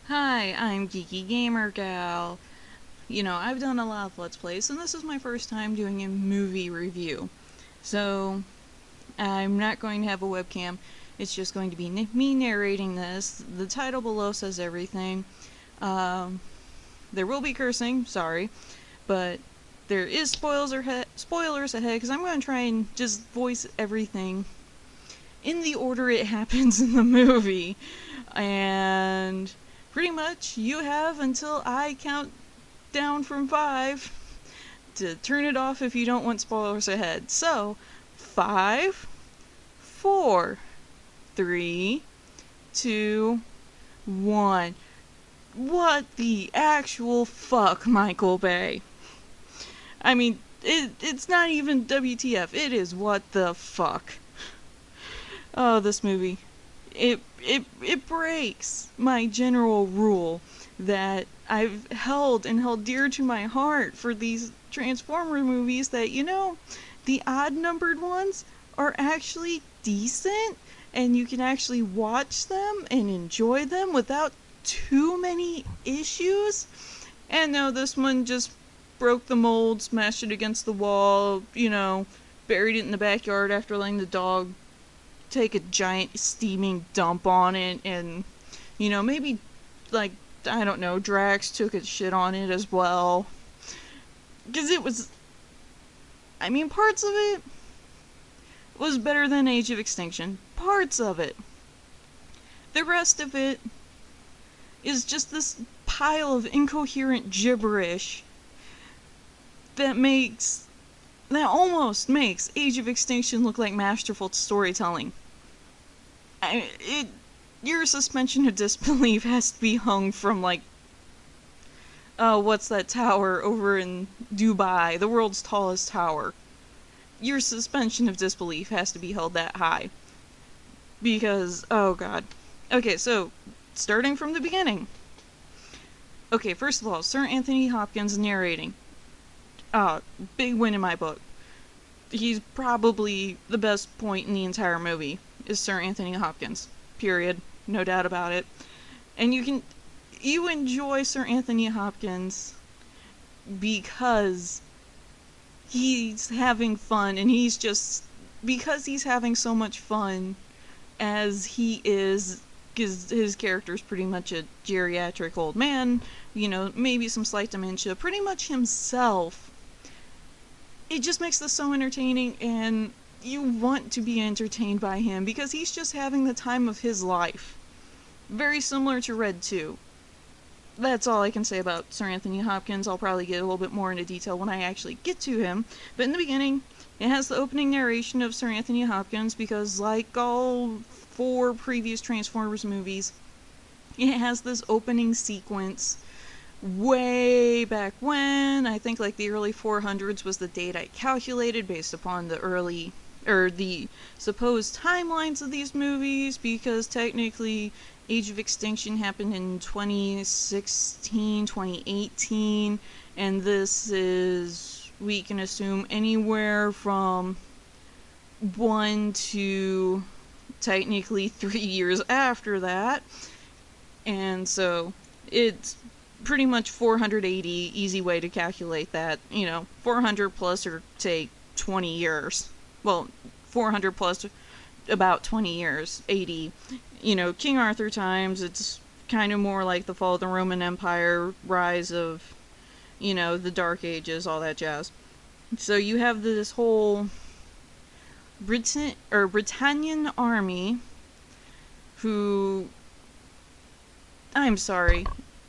Hi, I'm GeekyGamer Gal. I've done a lot of Let's Plays, and this is my first time doing a movie review. So, I'm not going to have a webcam. It's just going to be me narrating this. The title below says everything. Um, there will be cursing, sorry, but there is spoilers ahead, because I'm going to try and just voice everything in the order it happens in the movie. And pretty much you have until I count down from 5 to turn it off if you don't want spoilers ahead. So, 5, 4, 3, 2, 1. What the actual fuck, Michael Bay? I mean, it's not even WTF, it is what the fuck. Oh, this movie. It breaks my general rule that I've held dear to my heart for these Transformer movies that, the odd numbered ones are actually decent and you can actually watch them and enjoy them without too many issues. And no, this one just broke the mold, smashed it against the wall, buried it in the backyard after letting the dog take a giant steaming dump on it, and maybe, like, I don't know, Drax took a shit on it as well, because it was, I mean, parts of it was better than Age of Extinction, parts of it. The rest of it is just this pile of incoherent gibberish that almost makes Age of Extinction look like masterful storytelling. Your suspension of disbelief has to be hung from, like, oh, what's that tower over in Dubai? The world's tallest tower. Your suspension of disbelief has to be held that high. Because, oh god. Okay, so, starting from the beginning. Okay, first of all, Sir Anthony Hopkins narrating. Big win in my book. He's probably the best point in the entire movie, is Sir Anthony Hopkins. Period. No doubt about it. And you enjoy Sir Anthony Hopkins because he's having fun, and because he's having so much fun as he is, because his character's pretty much a geriatric old man, maybe some slight dementia, pretty much himself. It just makes this so entertaining, and you want to be entertained by him because he's just having the time of his life. Very similar to Red 2. That's all I can say about Sir Anthony Hopkins. I'll probably get a little bit more into detail when I actually get to him. But in the beginning, it has the opening narration of Sir Anthony Hopkins because, like all 4 previous Transformers movies, it has this opening sequence way back when. I think like the early 400s was the date I calculated based upon the supposed timelines of these movies, because technically Age of Extinction happened in 2016, 2018, and this is, we can assume, anywhere from 1 to technically 3 years after that. And so it's pretty much 480, easy way to calculate that. 400 plus or take 20 years. Well, 400 plus about 20 years, 80. King Arthur times, it's kind of more like the fall of the Roman Empire, rise of, the Dark Ages, all that jazz. So you have this whole Britannian army who, I'm sorry,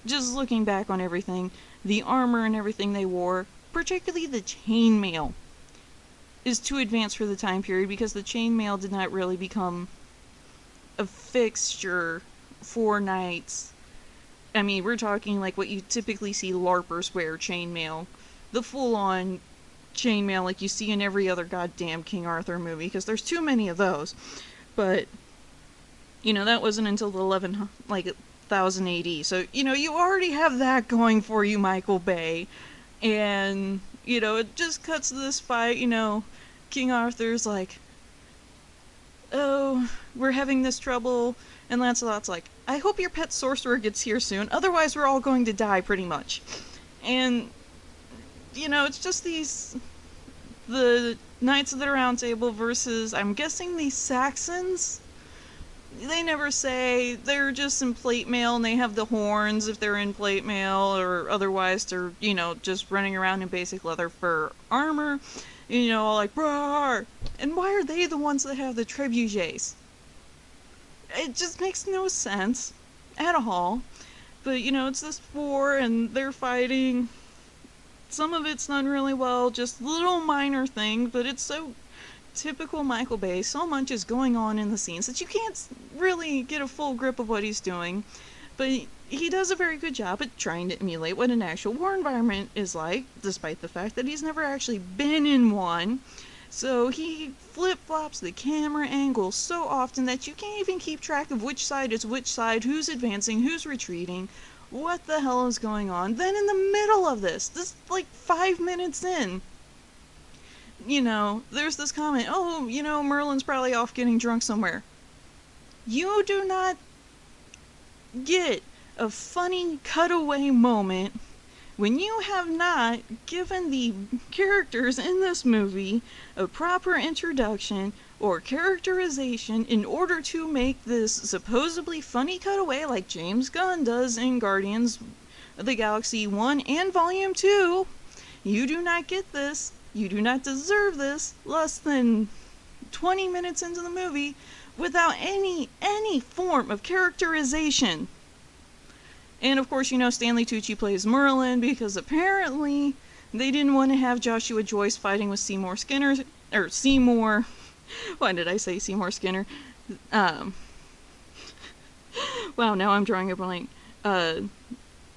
just looking back on everything, the armor and everything they wore, particularly the chainmail, is too advanced for the time period, because the chainmail did not really become a fixture for knights. I mean, we're talking like what you typically see LARPers wear, chainmail. The full-on chainmail like you see in every other goddamn King Arthur movie, because there's too many of those. But, that wasn't until the 1000 AD. So, you already have that going for you, Michael Bay. And, it just cuts to this fight, King Arthur's like, oh, we're having this trouble, And Lancelot's like, I hope your pet sorcerer gets here soon, otherwise we're all going to die pretty much. And, it's just the Knights of the Round Table versus, I'm guessing, the Saxons? They never say, they're just in plate mail and they have the horns if they're in plate mail, or otherwise they're, just running around in basic leather fur armor, all like, roar! And why are they the ones that have the trebuchets? It just makes no sense at all. But, it's this war and they're fighting. Some of it's done really well, just little minor thing, but it's so typical Michael Bay. So much is going on in the scenes that you can't really get a full grip of what he's doing. But he does a very good job at trying to emulate what an actual war environment is like, despite the fact that he's never actually been in one. So he flip-flops the camera angle so often that you can't even keep track of which side is which side, who's advancing, who's retreating, what the hell is going on. Then in the middle of this like 5 minutes in, there's this comment, oh, Merlin's probably off getting drunk somewhere. You do not get a funny cutaway moment when you have not given the characters in this movie a proper introduction or characterization in order to make this supposedly funny cutaway like James Gunn does in Guardians of the Galaxy 1 and Volume 2. You do not get this. You do not deserve this less than 20 minutes into the movie without any form of characterization. And of course, Stanley Tucci plays Merlin because apparently they didn't want to have Joshua Joyce fighting with Seymour Skinner, or Seymour, why did I say Seymour Skinner? Wow, now I'm drawing a blank.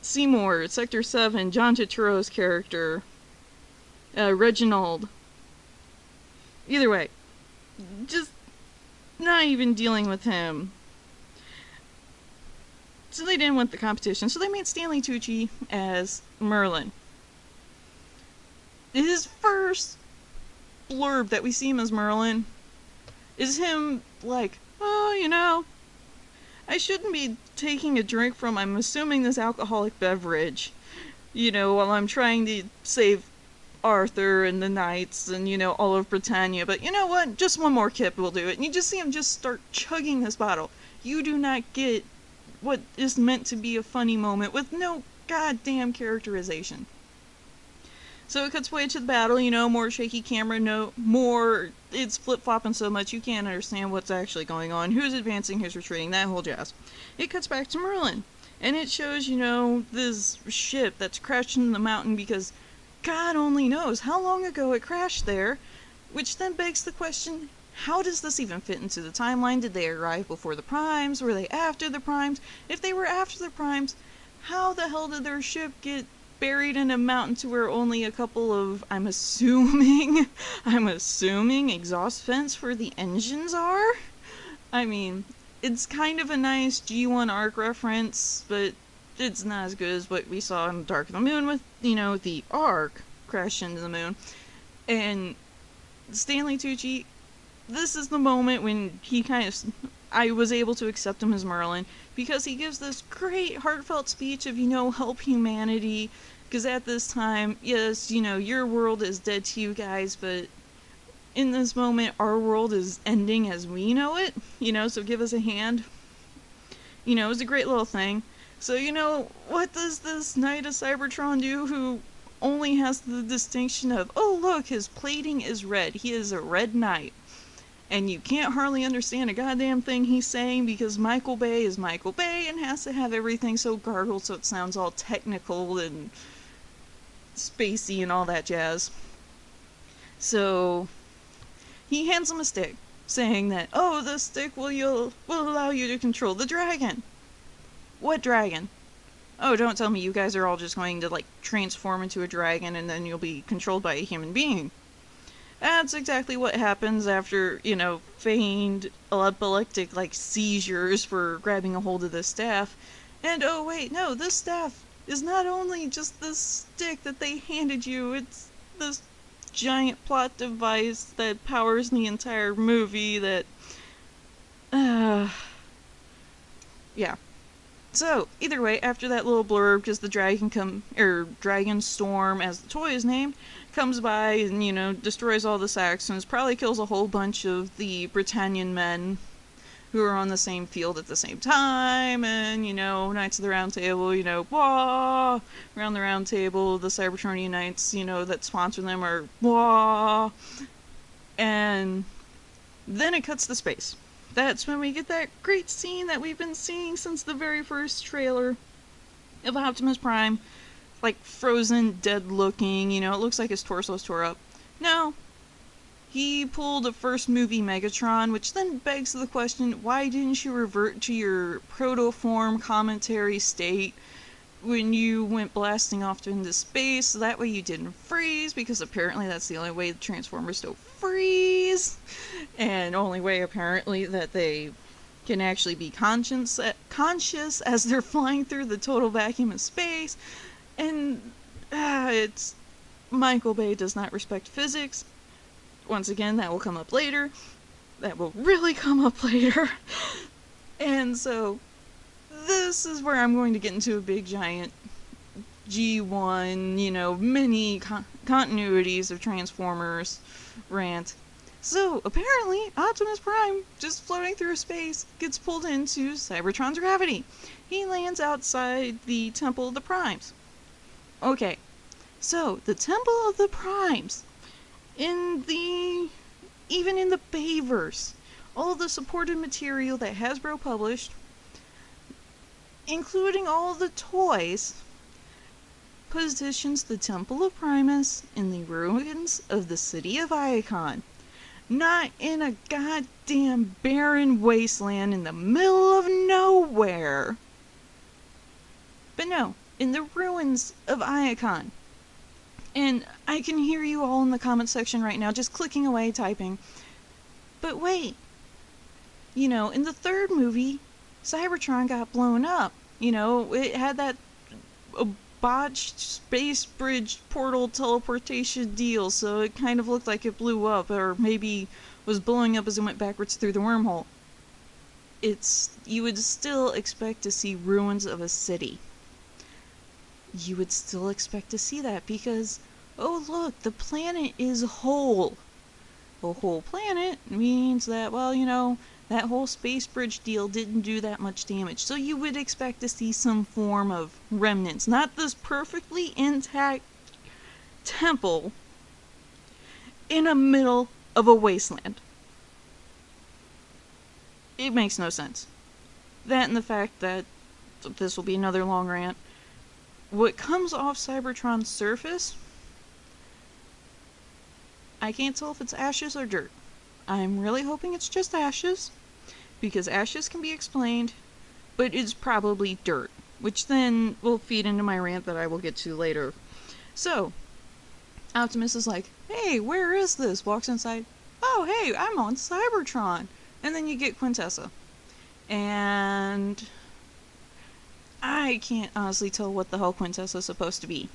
Seymour, Sector 7, John Turturro's character, Reginald. Either way, just not even dealing with him. So they didn't want the competition, so they made Stanley Tucci as Merlin. His first blurb that we see him as Merlin is him like, oh, I shouldn't be taking a drink from, I'm assuming, this alcoholic beverage, while I'm trying to save Arthur and the knights and, all of Britannia. But you know what? Just one more kip will do it. And you just see him just start chugging this bottle. You do not get what is meant to be a funny moment with no goddamn characterization. So it cuts way to the battle, more shaky camera, it's flip-flopping so much you can't understand what's actually going on, who's advancing, who's retreating, that whole jazz. It cuts back to Merlin, and it shows, this ship that's crashed into the mountain because God only knows how long ago it crashed there, which then begs the question, how does this even fit into the timeline? Did they arrive before the primes? Were they after the primes? If they were after the primes, how the hell did their ship get buried in a mountain to where only a couple of, I'm assuming, exhaust vents for the engines are? I mean, it's kind of a nice G1 arc reference, but it's not as good as what we saw in Dark of the Moon with, the arc crash into the moon. And Stanley Tucci, this is the moment when I was able to accept him as Merlin, because he gives this great heartfelt speech of, help humanity, because at this time, yes, your world is dead to you guys, but in this moment, our world is ending as we know it, so give us a hand. It was a great little thing. So, what does this Knight of Cybertron do who only has the distinction of, oh look, his plating is red, he is a red knight. And you can't hardly understand a goddamn thing he's saying because Michael Bay is Michael Bay and has to have everything so gargled so it sounds all technical and spacey and all that jazz. So he hands him a stick, saying that, oh, this stick will allow you to control the dragon. What dragon? Oh, don't tell me you guys are all just going to, transform into a dragon and then you'll be controlled by a human being. That's exactly what happens after, feigned epileptic, seizures for grabbing a hold of this staff. And, oh wait, no, this staff is not only just this stick that they handed you, it's this giant plot device that powers the entire movie that, Yeah. So, either way, after that little blurb, because the Dragon Storm, as the toy is named, comes by and, destroys all the Saxons, probably kills a whole bunch of the Britannian men who are on the same field at the same time, and, Knights of the Round Table, wah! Around the Round Table, the Cybertronian Knights, that sponsor them are wah! And then it cuts to space. That's when we get that great scene that we've been seeing since the very first trailer of Optimus Prime. Like, frozen, dead looking, it looks like his torso's tore up. No. He pulled a first movie Megatron, which then begs the question, why didn't you revert to your protoform commentary state when you went blasting off into space, so that way you didn't freeze, because apparently that's the only way the Transformers don't freeze, and only way apparently that they can actually be conscious as they're flying through the total vacuum of space. And it's Michael Bay does not respect physics. Once again, that will come up later. That will really come up later. And so this is where I'm going to get into a big giant G1, many continuities of Transformers rant. So, apparently, Optimus Prime, just floating through space, gets pulled into Cybertron's gravity. He lands outside the Temple of the Primes. Okay, so, the Temple of the Primes, even in the Bayverse, all the supported material that Hasbro published, including all the toys, positions the Temple of Primus in the ruins of the city of Iacon. Not in a goddamn barren wasteland in the middle of nowhere. But no, in the ruins of Iacon. And I can hear you all in the comment section right now just clicking away, typing. But wait. In the third movie, Cybertron got blown up. It had that botched space bridge portal teleportation deal, so it kind of looked like it blew up, or maybe was blowing up as it went backwards through the wormhole. You would still expect to see ruins of a city. You would still expect to see that because, oh look, the planet is whole. A whole planet means that, that whole space bridge deal didn't do that much damage. So you would expect to see some form of remnants. Not this perfectly intact temple in the middle of a wasteland. It makes no sense. That and the fact that, this will be another long rant, what comes off Cybertron's surface, I can't tell if it's ashes or dirt. I'm really hoping it's just ashes, because ashes can be explained, but it's probably dirt, which then will feed into my rant that I will get to later. So, Optimus is like, hey, where is this? Walks inside. Oh, hey, I'm on Cybertron. And then you get Quintessa. And I can't honestly tell what the hell Quintessa's supposed to be.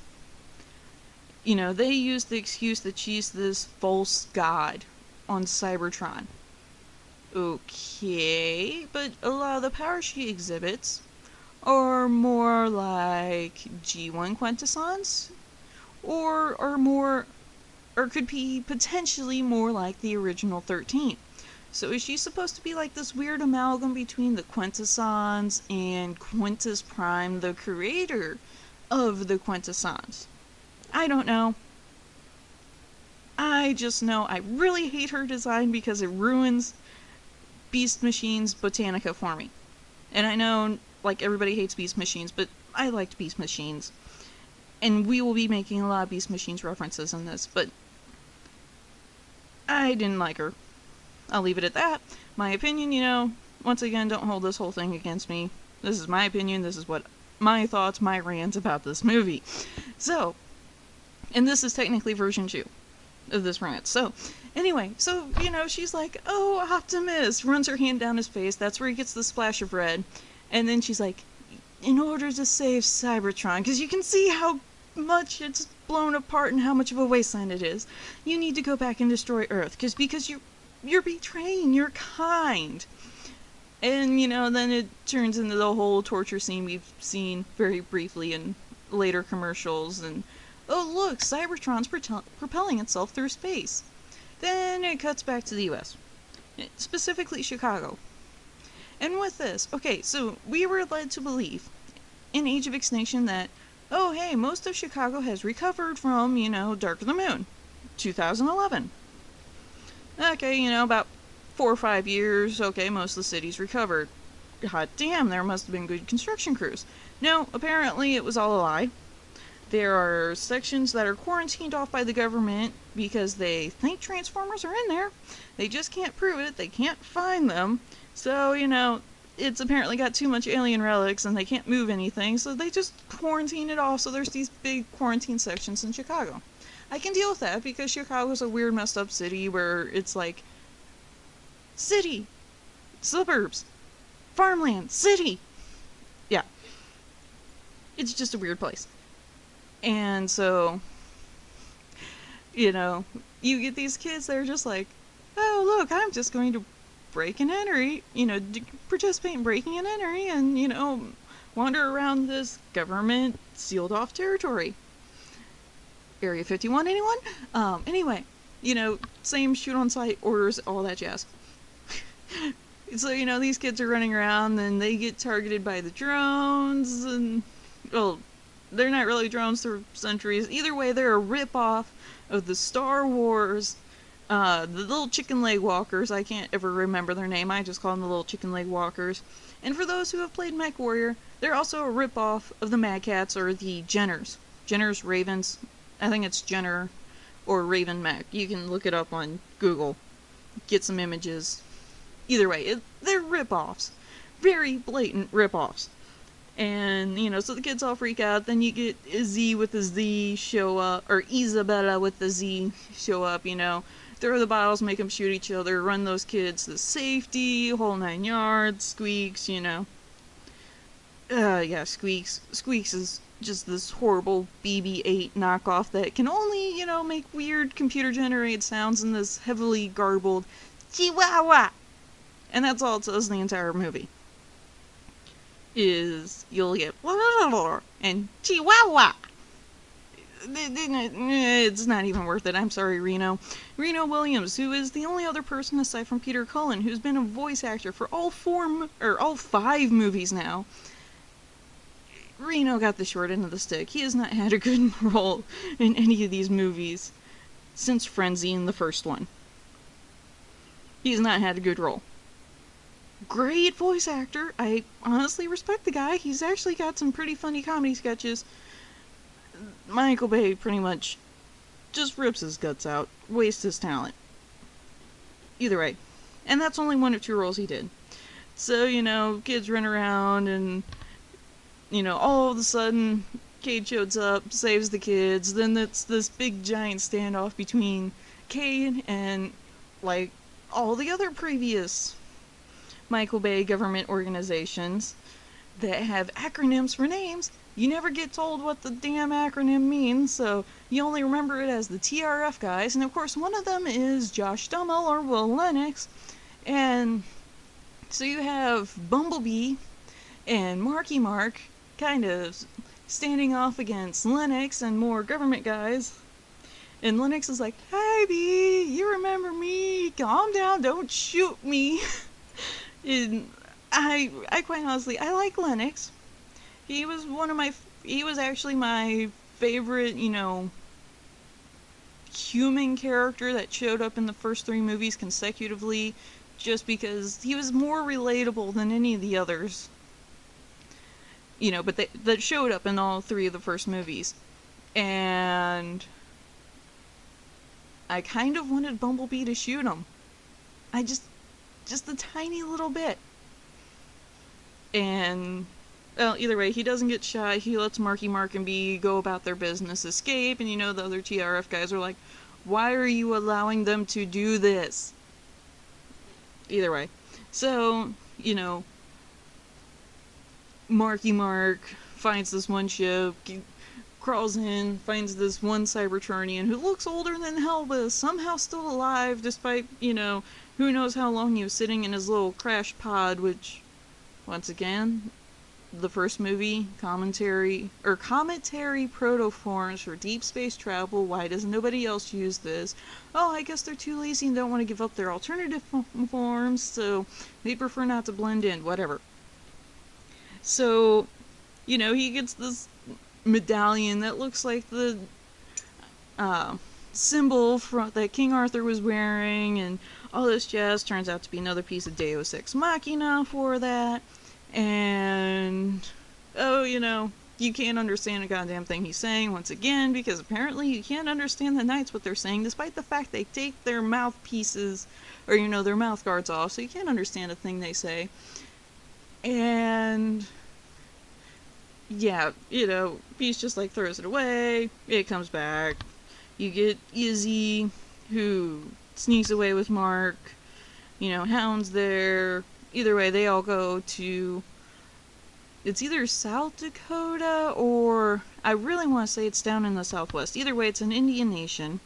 They use the excuse that she's this false god on Cybertron. Okay, but a lot of the powers she exhibits are more like G1 quintessons, or could be potentially more like the original 13. So is she supposed to be like this weird amalgam between the quintessons and Quintus Prime, the creator of the quintessons? I don't know. I just know I really hate her design because it ruins Beast Machine's Botanica for me. And I know, everybody hates Beast Machines, but I liked Beast Machines. And we will be making a lot of Beast Machines references in this, but I didn't like her. I'll leave it at that. My opinion, once again, don't hold this whole thing against me. This is my opinion, this is what my thoughts, my rant about this movie. So, and this is technically version 2 of this rant. So, anyway, she's like, oh, Optimus, runs her hand down his face, that's where he gets the splash of red, and then she's like, in order to save Cybertron, because you can see how much it's blown apart and how much of a wasteland it is, you need to go back and destroy Earth, because you're betraying your kind. And, then it turns into the whole torture scene we've seen very briefly in later commercials. And, oh, look, Cybertron's propelling itself through space. Then it cuts back to the US, specifically Chicago. And with this, okay, so we were led to believe in Age of Extinction that, oh, hey, most of Chicago has recovered from, Dark of the Moon, 2011. Okay, about 4 or 5 years, okay, most of the city's recovered. Hot damn, there must have been good construction crews. No, apparently it was all a lie. There are sections that are quarantined off by the government because they think Transformers are in there. They just can't prove it, they can't find them. So, it's apparently got too much alien relics and they can't move anything, so they just quarantine it off, so there's these big quarantine sections in Chicago. I can deal with that because Chicago's a weird messed up city where it's like city, suburbs, farmland, city. Yeah. It's just a weird place. And so, you get these kids that are just like, oh, look, I'm just going to break and enter, participate in breaking and entering and, wander around this government sealed off territory. Area 51, anyone? Anyway, same shoot on sight orders, all that jazz. So, these kids are running around and they get targeted by the drones and, well, they're not really drones, they're sentries. Either way, they're a rip-off of the Star Wars, the little chicken leg walkers. I can't ever remember their name, I just call them the little chicken leg walkers. And for those who have played Mech Warrior, they're also a rip-off of the Mad Cats or the Jenners. Jenners, Ravens, I think it's Jenner or Raven Mech. You can look it up on Google, get some images. Either way, they're rip-offs. Very blatant rip-offs. And, so the kids all freak out. Then you get Izzy with the Z show up, or Isabella with the Z show up, Throw the bottles, make them shoot each other, run those kids to safety, whole 9 yards, Squeaks, yeah, Squeaks. Squeaks is just this horrible BB-8 knockoff that can only, make weird computer-generated sounds in this heavily garbled Chihuahua. And that's all it says in the entire movie. Is you'll get and Chihuahua. It's not even worth it. I'm sorry, Reno. Reno Williams, who is the only other person aside from Peter Cullen who's been a voice actor for all 5 movies now. Reno got the short end of the stick. He has not had a good role in any of these movies since Frenzy in the first one. He's not had a good role. Great voice actor. I honestly respect the guy. He's actually got some pretty funny comedy sketches. Michael Bay pretty much just rips his guts out, wastes his talent. Either way. And that's only 1 of 2 roles he did. So, kids run around and, all of a sudden, Cade shows up, saves the kids. Then it's this big giant standoff between Cade and, all the other previous Michael Bay government organizations that have acronyms for names. You never get told what the damn acronym means, so you only remember it as the TRF guys. And of course, one of them is Josh Duhamel or Will Lennox. And so you have Bumblebee and Marky Mark kind of standing off against Lennox and more government guys. And Lennox is like, "Hey, Bee, you remember me? Calm down, don't shoot me." And I quite honestly, I like Lennox. He was actually my favorite, human character that showed up in the first 3 movies consecutively, just because he was more relatable than any of the others. But that showed up in all 3 of the first movies. And I kind of wanted Bumblebee to shoot him. Just a tiny little bit. And, well, either way, he doesn't get shot. He lets Marky Mark and Bee go about their business, escape, and the other TRF guys are like, "Why are you allowing them to do this?" Either way. So, Marky Mark finds this one ship, crawls in, finds this one Cybertronian who looks older than hell but is somehow still alive despite, who knows how long he was sitting in his little crash pod, which, once again, the first movie, cometary protoforms for deep space travel. Why does nobody else use this? Oh, I guess they're too lazy and don't want to give up their alternative forms, so they prefer not to blend in, whatever. So, he gets this medallion that looks like the symbol that King Arthur was wearing, and all this jazz. Turns out to be another piece of Deus Ex Machina for that. And, you can't understand a goddamn thing he's saying once again, because apparently you can't understand the knights what they're saying, despite the fact they take their mouthpieces, or, their mouth guards off, so you can't understand a thing they say. And, yeah, Beast just, throws it away, it comes back. You get Izzy, who sneaks away with Mark, Hound's there. Either way, they all go to, it's either South Dakota or, I really want to say it's down in the Southwest. Either way, it's an Indian nation.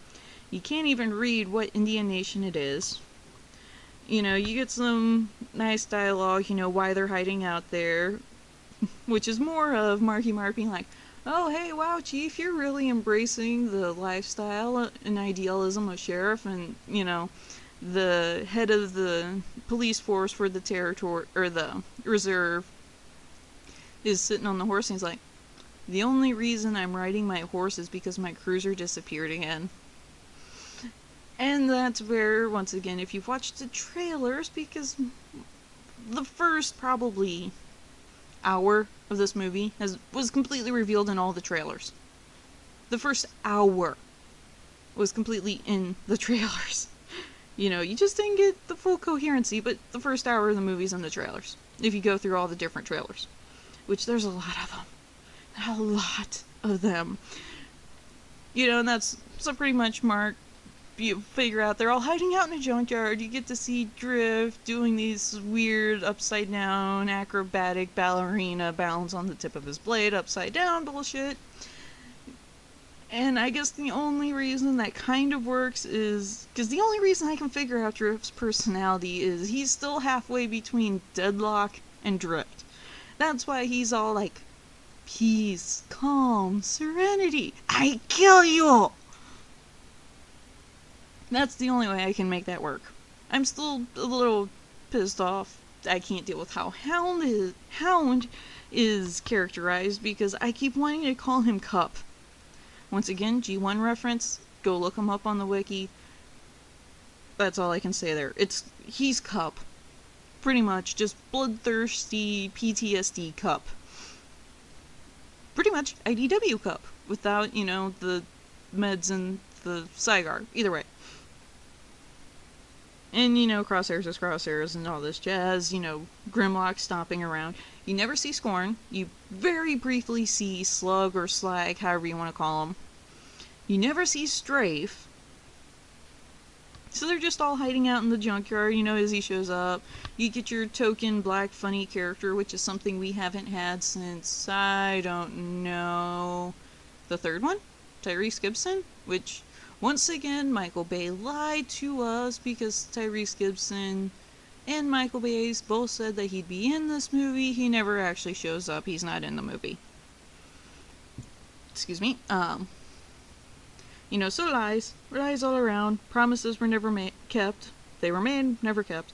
You can't even read what Indian nation it is. You get some nice dialogue, why they're hiding out there, which is more of Marky Mark being like, oh, hey, wow, Chief, you're really embracing the lifestyle and idealism of Sheriff, and, the head of the police force for the territory, or the reserve, is sitting on the horse, and he's like, the only reason I'm riding my horse is because my cruiser disappeared again. And that's where, once again, if you've watched the trailers, because the first probably hour of this movie was completely revealed in all the trailers. The first hour was completely in the trailers. You just didn't get the full coherency, but the first hour of the movie's in the trailers. If you go through all the different trailers. Which there's a lot of them. A lot of them. And that's, so pretty much Mark, you figure out they're all hiding out in a junkyard. You get to see Drift doing these weird upside down acrobatic ballerina balance on the tip of his blade upside down bullshit. And I guess the only reason that kind of works is because the only reason I can figure out Drift's personality is he's still halfway between Deadlock and Drift. That's why he's all like, peace, calm, serenity, I kill you! That's the only way I can make that work. I'm still a little pissed off. I can't deal with how Hound is characterized, because I keep wanting to call him Cup. Once again, G1 reference, go look him up on the wiki. That's all I can say there. He's Cup. Pretty much, just bloodthirsty PTSD Cup. Pretty much IDW Cup, without, the meds and the Cygar. Either way. And, Crosshairs is Crosshairs and all this jazz, Grimlock stomping around. You never see Scorn. You very briefly see Slug or Slag, however you want to call him. You never see Strafe. So they're just all hiding out in the junkyard. Izzy shows up. You get your token black funny character, which is something we haven't had since, I don't know, the third one? Tyrese Gibson? Which, once again, Michael Bay lied to us, because Tyrese Gibson and Michael Bay both said that he'd be in this movie. He never actually shows up. He's not in the movie. Excuse me. So lies. Lies all around. Promises were never kept. They were made, never kept.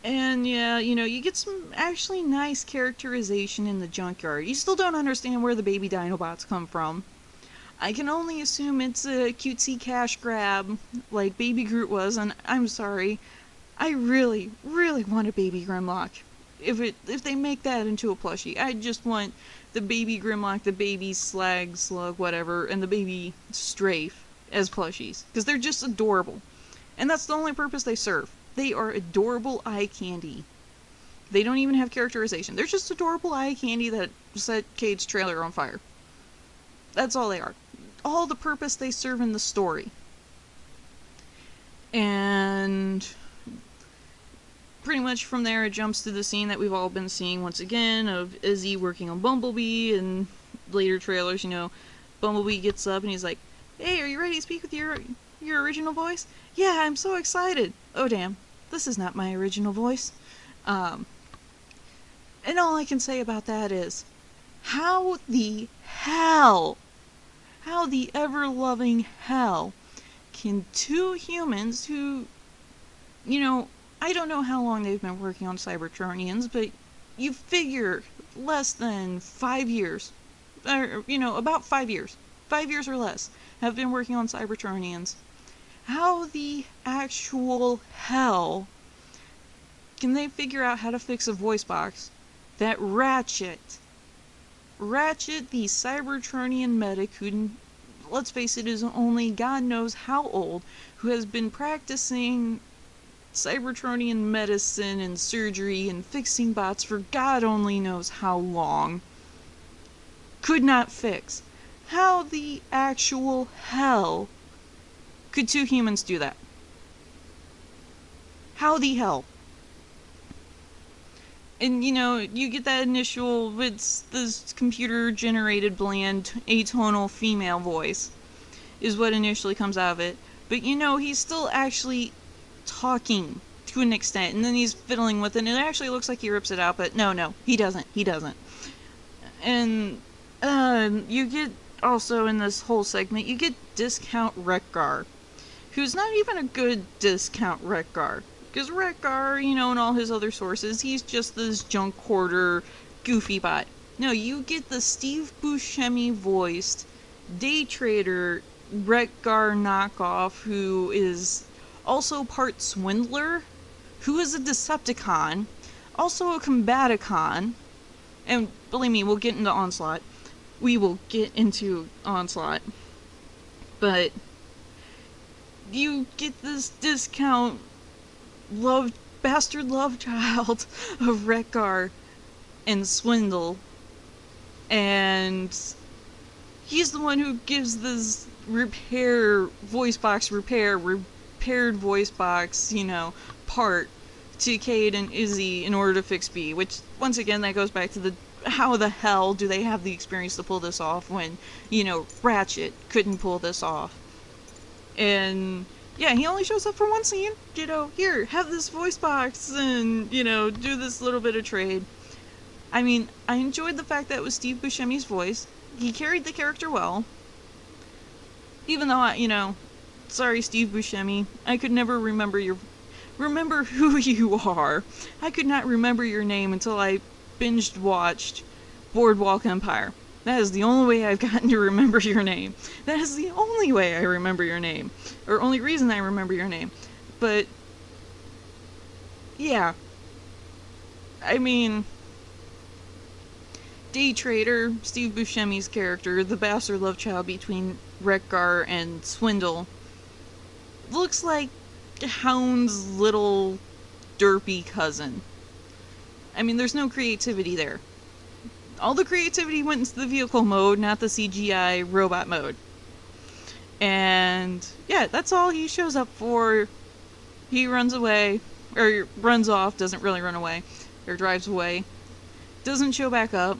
And yeah, you get some actually nice characterization in the junkyard. You still don't understand where the baby Dinobots come from. I can only assume it's a cutesy cash grab, like Baby Groot was, and I'm sorry. I really, really want a baby Grimlock. If they make that into a plushie, I just want the baby Grimlock, the baby Slag, Slug, whatever, and the baby Strafe as plushies. Because they're just adorable. And that's the only purpose they serve. They are adorable eye candy. They don't even have characterization. They're just adorable eye candy that set Cade's trailer on fire. That's all they are. All the purpose they serve in the story. And pretty much from there it jumps to the scene that we've all been seeing once again of Izzy working on Bumblebee, and later trailers, Bumblebee gets up and he's like, "Hey, are you ready to speak with your original voice?" "Yeah, I'm so excited." "Oh damn, this is not my original voice." And all I can say about that is, how the ever-loving hell can two humans who, I don't know how long they've been working on Cybertronians, but you figure less than 5 years, or, about 5 years, 5 years or less, have been working on Cybertronians. How the actual hell can they figure out how to fix a voice box that Ratchet, the Cybertronian medic who, let's face it, is only God knows how old, who has been practicing Cybertronian medicine and surgery and fixing bots for God only knows how long, could not fix? How the actual hell could two humans do that? How the hell? And, you get that initial, it's this computer-generated bland, atonal female voice, is what initially comes out of it. But, he's still actually talking to an extent, and then he's fiddling with it, and it actually looks like he rips it out, but no, he doesn't. And, you get, also in this whole segment, you get Discount Wreck-Gar, who's not even a good Discount Wreck-Gar. Because Wreck-Gar, and all his other sources, he's just this junk hoarder, goofy bot. No, you get the Steve Buscemi voiced day trader Wreck-Gar knockoff, who is also part Swindler, who is a Decepticon, also a Combaticon, and believe me, we'll get into Onslaught. We will get into Onslaught. But you get this Discount bastard love child of Wreck-Gar and Swindle, and he's the one who gives this repaired voice box part to Cade and Izzy in order to fix B, which, once again, that goes back to the how the hell do they have the experience to pull this off when, Ratchet couldn't pull this off. And yeah, he only shows up for one scene. Here, have this voice box and, do this little bit of trade. I mean, I enjoyed the fact that it was Steve Buscemi's voice. He carried the character well. Even though, sorry Steve Buscemi, I could never remember who you are. I could not remember your name until I binged watched Boardwalk Empire. That is the only way I've gotten to remember your name. That is the only way I remember your name. Or only reason I remember your name. But, yeah. I mean, Day Trader, Steve Buscemi's character, the bastard love child between Wreck-Gar and Swindle, looks like Hound's little derpy cousin. I mean, there's no creativity there. All the creativity went into the vehicle mode, not the CGI robot mode. And yeah, that's all he shows up for. He runs away, or runs off, doesn't really run away, or drives away. Doesn't show back up.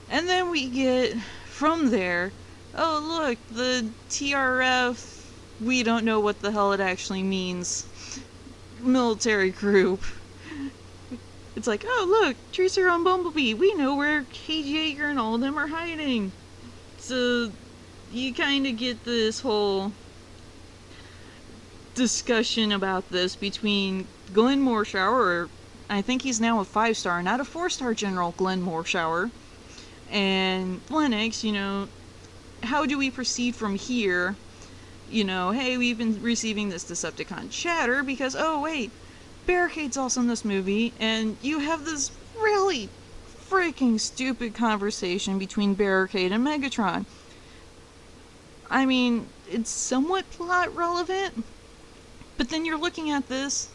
And then we get, from there, oh look, the TRF, we don't know what the hell it actually means, military group. It's like, oh look, Tracer on Bumblebee, we know where Cade Yeager and all of them are hiding. So, you kind of get this whole discussion about this between Glenn Morshower, or I think he's now a 5-star, not a 4-star General Glenn Morshower, and Lennox, how do we proceed from here? Hey, we've been receiving this Decepticon chatter because, oh wait, Barricade's also in this movie, and you have this really freaking stupid conversation between Barricade and Megatron. I mean, it's somewhat plot relevant, but then you're looking at this,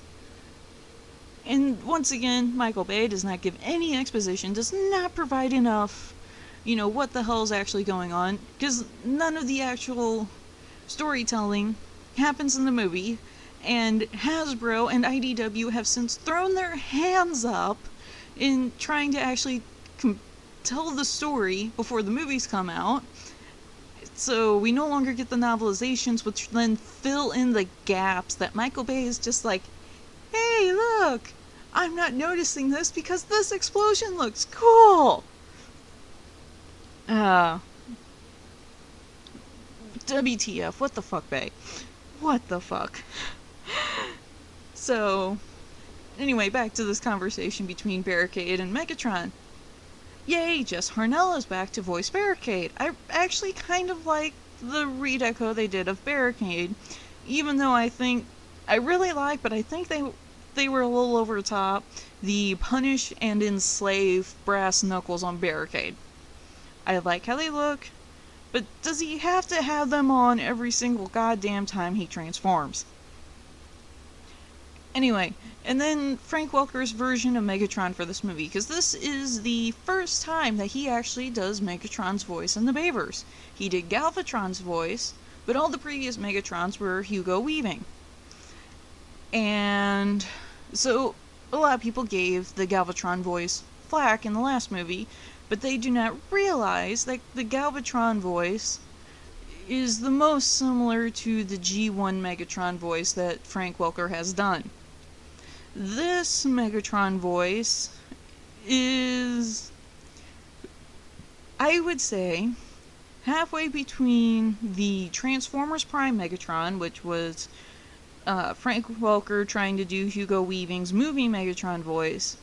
and once again, Michael Bay does not give any exposition, does not provide enough, what the hell is actually going on, because none of the actual storytelling happens in the movie. And Hasbro and IDW have since thrown their hands up in trying to actually tell the story before the movies come out. So we no longer get the novelizations, which then fill in the gaps that Michael Bay is just like, hey, look, I'm not noticing this because this explosion looks cool. WTF, what the fuck, Bay? What the fuck? So, anyway, back to this conversation between Barricade and Megatron. Yay, Jess Harnell is back to voice Barricade. I actually kind of like the redeco they did of Barricade, even though I really like, but I think they were a little over the top, the punish and enslave brass knuckles on Barricade. I like how they look, but does he have to have them on every single goddamn time he transforms? Anyway, and then Frank Welker's version of Megatron for this movie, because this is the first time that he actually does Megatron's voice in the Bayverse. He did Galvatron's voice, but all the previous Megatrons were Hugo Weaving. And so a lot of people gave the Galvatron voice flack in the last movie, but they do not realize that the Galvatron voice is the most similar to the G1 Megatron voice that Frank Welker has done. This Megatron voice is, I would say, halfway between the Transformers Prime Megatron, which was Frank Welker trying to do Hugo Weaving's movie Megatron voice,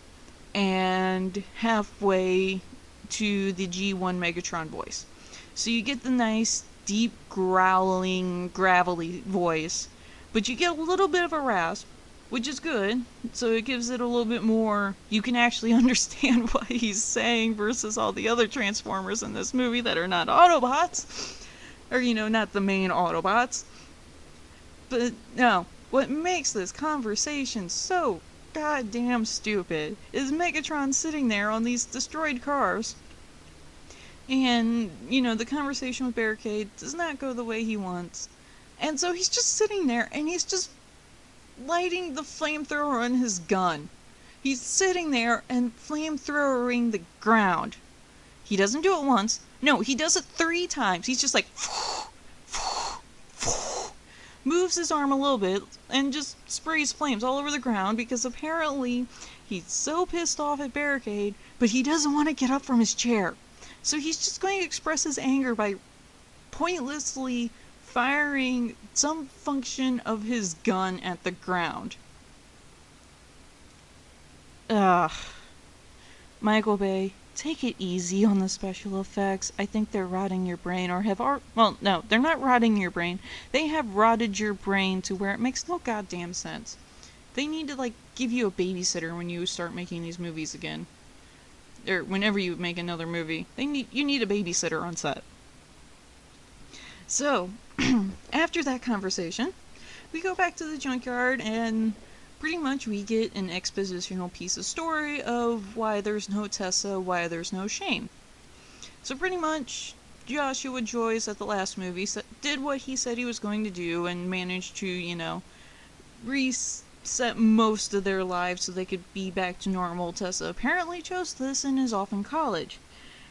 and halfway to the G1 Megatron voice. So you get the nice, deep, growling, gravelly voice, but you get a little bit of a rasp, which is good, so it gives it a little bit more, you can actually understand what he's saying versus all the other Transformers in this movie that are not Autobots, or, not the main Autobots. But, no, what makes this conversation so goddamn stupid is Megatron sitting there on these destroyed cars, and, the conversation with Barricade does not go the way he wants, and so he's just sitting there, and he's just lighting the flamethrower on his gun. He's sitting there and flamethrowering the ground. He doesn't do it once. No, he does it 3 times. He's just like, moves his arm a little bit and just sprays flames all over the ground because apparently he's so pissed off at Barricade, but he doesn't want to get up from his chair. So he's just going to express his anger by pointlessly firing some function of his gun at the ground. Michael Bay, take it easy on the special effects. I think they're rotting your brain, or well, no, they're not rotting your brain. They have rotted your brain to where it makes no goddamn sense. They need to, give you a babysitter when you start making these movies again. Or whenever you make another movie. You need a babysitter on set. So, after that conversation, we go back to the junkyard and pretty much we get an expositional piece of story of why there's no Tessa, why there's no Shane. So pretty much, Joshua Joyce at the last movie did what he said he was going to do and managed to, reset most of their lives so they could be back to normal. Tessa apparently chose this and is off in college.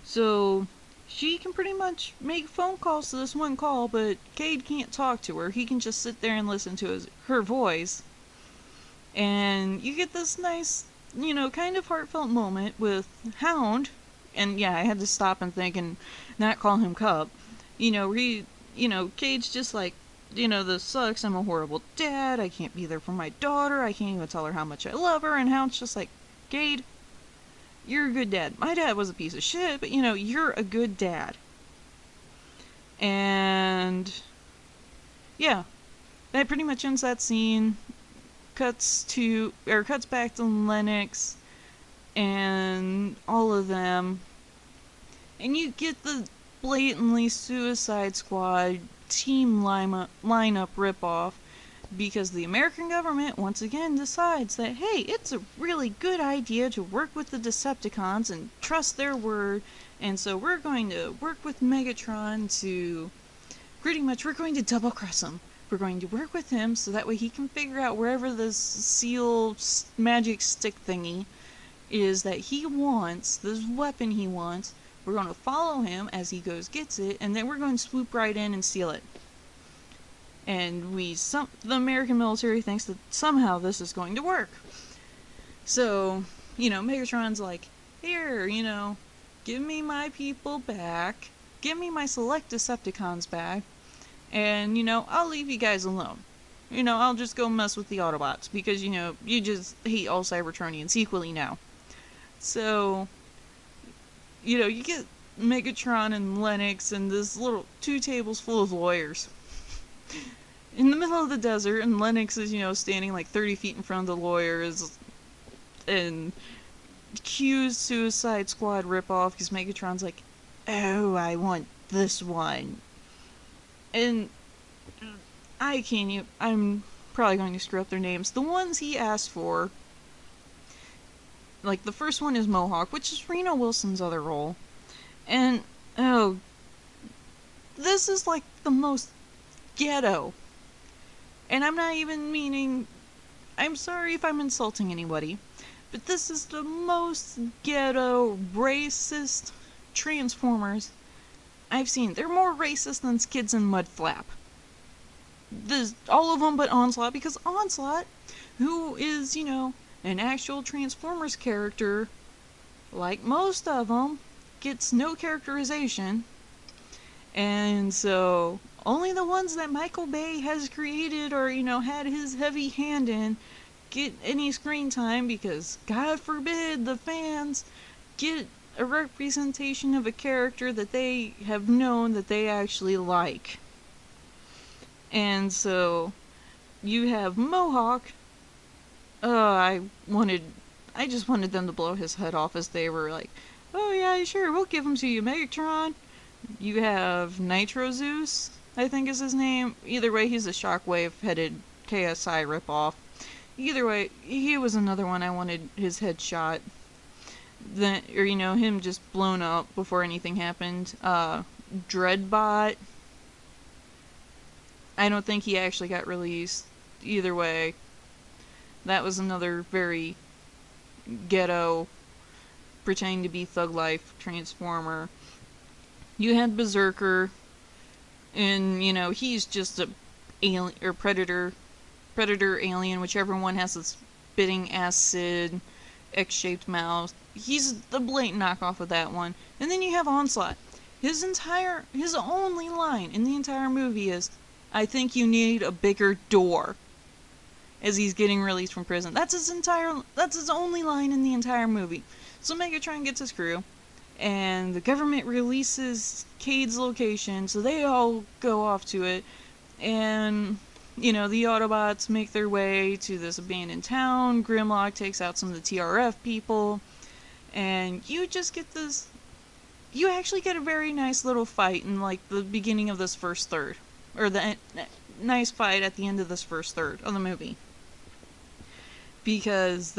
So she can pretty much make phone calls to this one call, but Cade can't talk to her. He can just sit there and listen to her voice. And you get this nice, kind of heartfelt moment with Hound. And yeah, I had to stop and think and not call him Cub. Cade's just like, this sucks. I'm a horrible dad. I can't be there for my daughter. I can't even tell her how much I love her. And Hound's just like, Cade, you're a good dad. My dad was a piece of shit, but you're a good dad. And yeah, that pretty much ends that scene. Cuts back to Lennox and all of them. And you get the blatantly Suicide Squad team lineup ripoff, because the American government once again decides that, hey, it's a really good idea to work with the Decepticons and trust their word, and so we're going to work with Megatron to, we're going to double cross him. We're going to work with him so that way he can figure out wherever this seal magic stick thingy is that he wants, this weapon he wants, We're going to follow him as he goes gets it, and then we're going to swoop right in and steal it. And the American military thinks that somehow this is going to work. So, Megatron's like, here, give me my people back, give me my select Decepticons back, and, I'll leave you guys alone. I'll just go mess with the Autobots, because, you just hate all Cybertronians equally now. So, you get Megatron and Lennox and this little 2 tables full of lawyers in the middle of the desert, and Lennox is, standing like 30 feet in front of the lawyers, and Q's Suicide Squad ripoff, because Megatron's like, oh, I want this one. And I'm probably going to screw up their names. The ones he asked for, like, the first one is Mohawk, which is Reno Wilson's other role. And, oh, this is like the most ghetto. And I'm not even meaning, I'm sorry if I'm insulting anybody, but this is the most ghetto, racist Transformers I've seen. They're more racist than Skids and Mudflap. All of them but Onslaught, because Onslaught, who is, an actual Transformers character, like most of them, gets no characterization. And so, only the ones that Michael Bay has created or, had his heavy hand in get any screen time, because, God forbid, the fans get a representation of a character that they have known that they actually like. And so, you have Mohawk. I just wanted them to blow his head off as they were like, oh yeah, sure, we'll give him to you, Megatron. You have Nitro Zeus, I think is his name. Either way, he's a Shockwave-headed KSI ripoff. Either way, he was another one I wanted his head shot. Him just blown up before anything happened. Dreadbot. I don't think he actually got released. Either way, that was another very ghetto, pretending to be thug life Transformer. You had Berserker, and, he's just a alien, or predator alien, whichever one has this spitting acid, X-shaped mouth. He's the blatant knockoff of that one. And then you have Onslaught. His only line in the entire movie is, I think you need a bigger door, as he's getting released from prison. That's his only line in the entire movie. So Megatron gets his crew, and the government releases Cade's location, so they all go off to it, and, the Autobots make their way to this abandoned town. Grimlock takes out some of the TRF people, and you actually get a very nice little fight in, like, the beginning of this first third, or the nice fight at the end of this first third of the movie. Because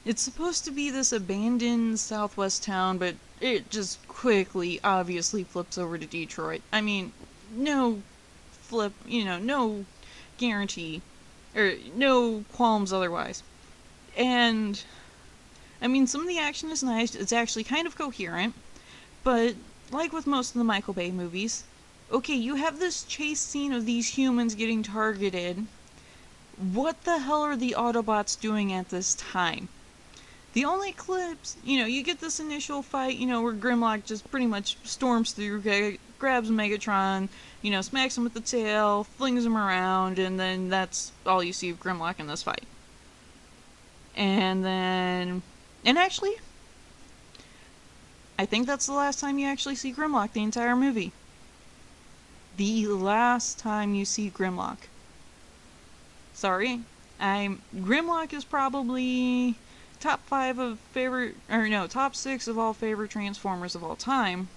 it's supposed to be this abandoned southwest town, but it just quickly, obviously, flips over to Detroit. I mean, no guarantee, or no qualms otherwise. And, I mean, some of the action is nice, it's actually kind of coherent, but, like with most of the Michael Bay movies, okay, you have this chase scene of these humans getting targeted. What the hell are the Autobots doing at this time? The only clips, you get this initial fight, where Grimlock just pretty much storms through, grabs Megatron, smacks him with the tail, flings him around, and then that's all you see of Grimlock in this fight. And actually, I think that's the last time you actually see Grimlock the entire movie. The last time you see Grimlock. Sorry, Grimlock is probably top 6 of all favorite Transformers of all time.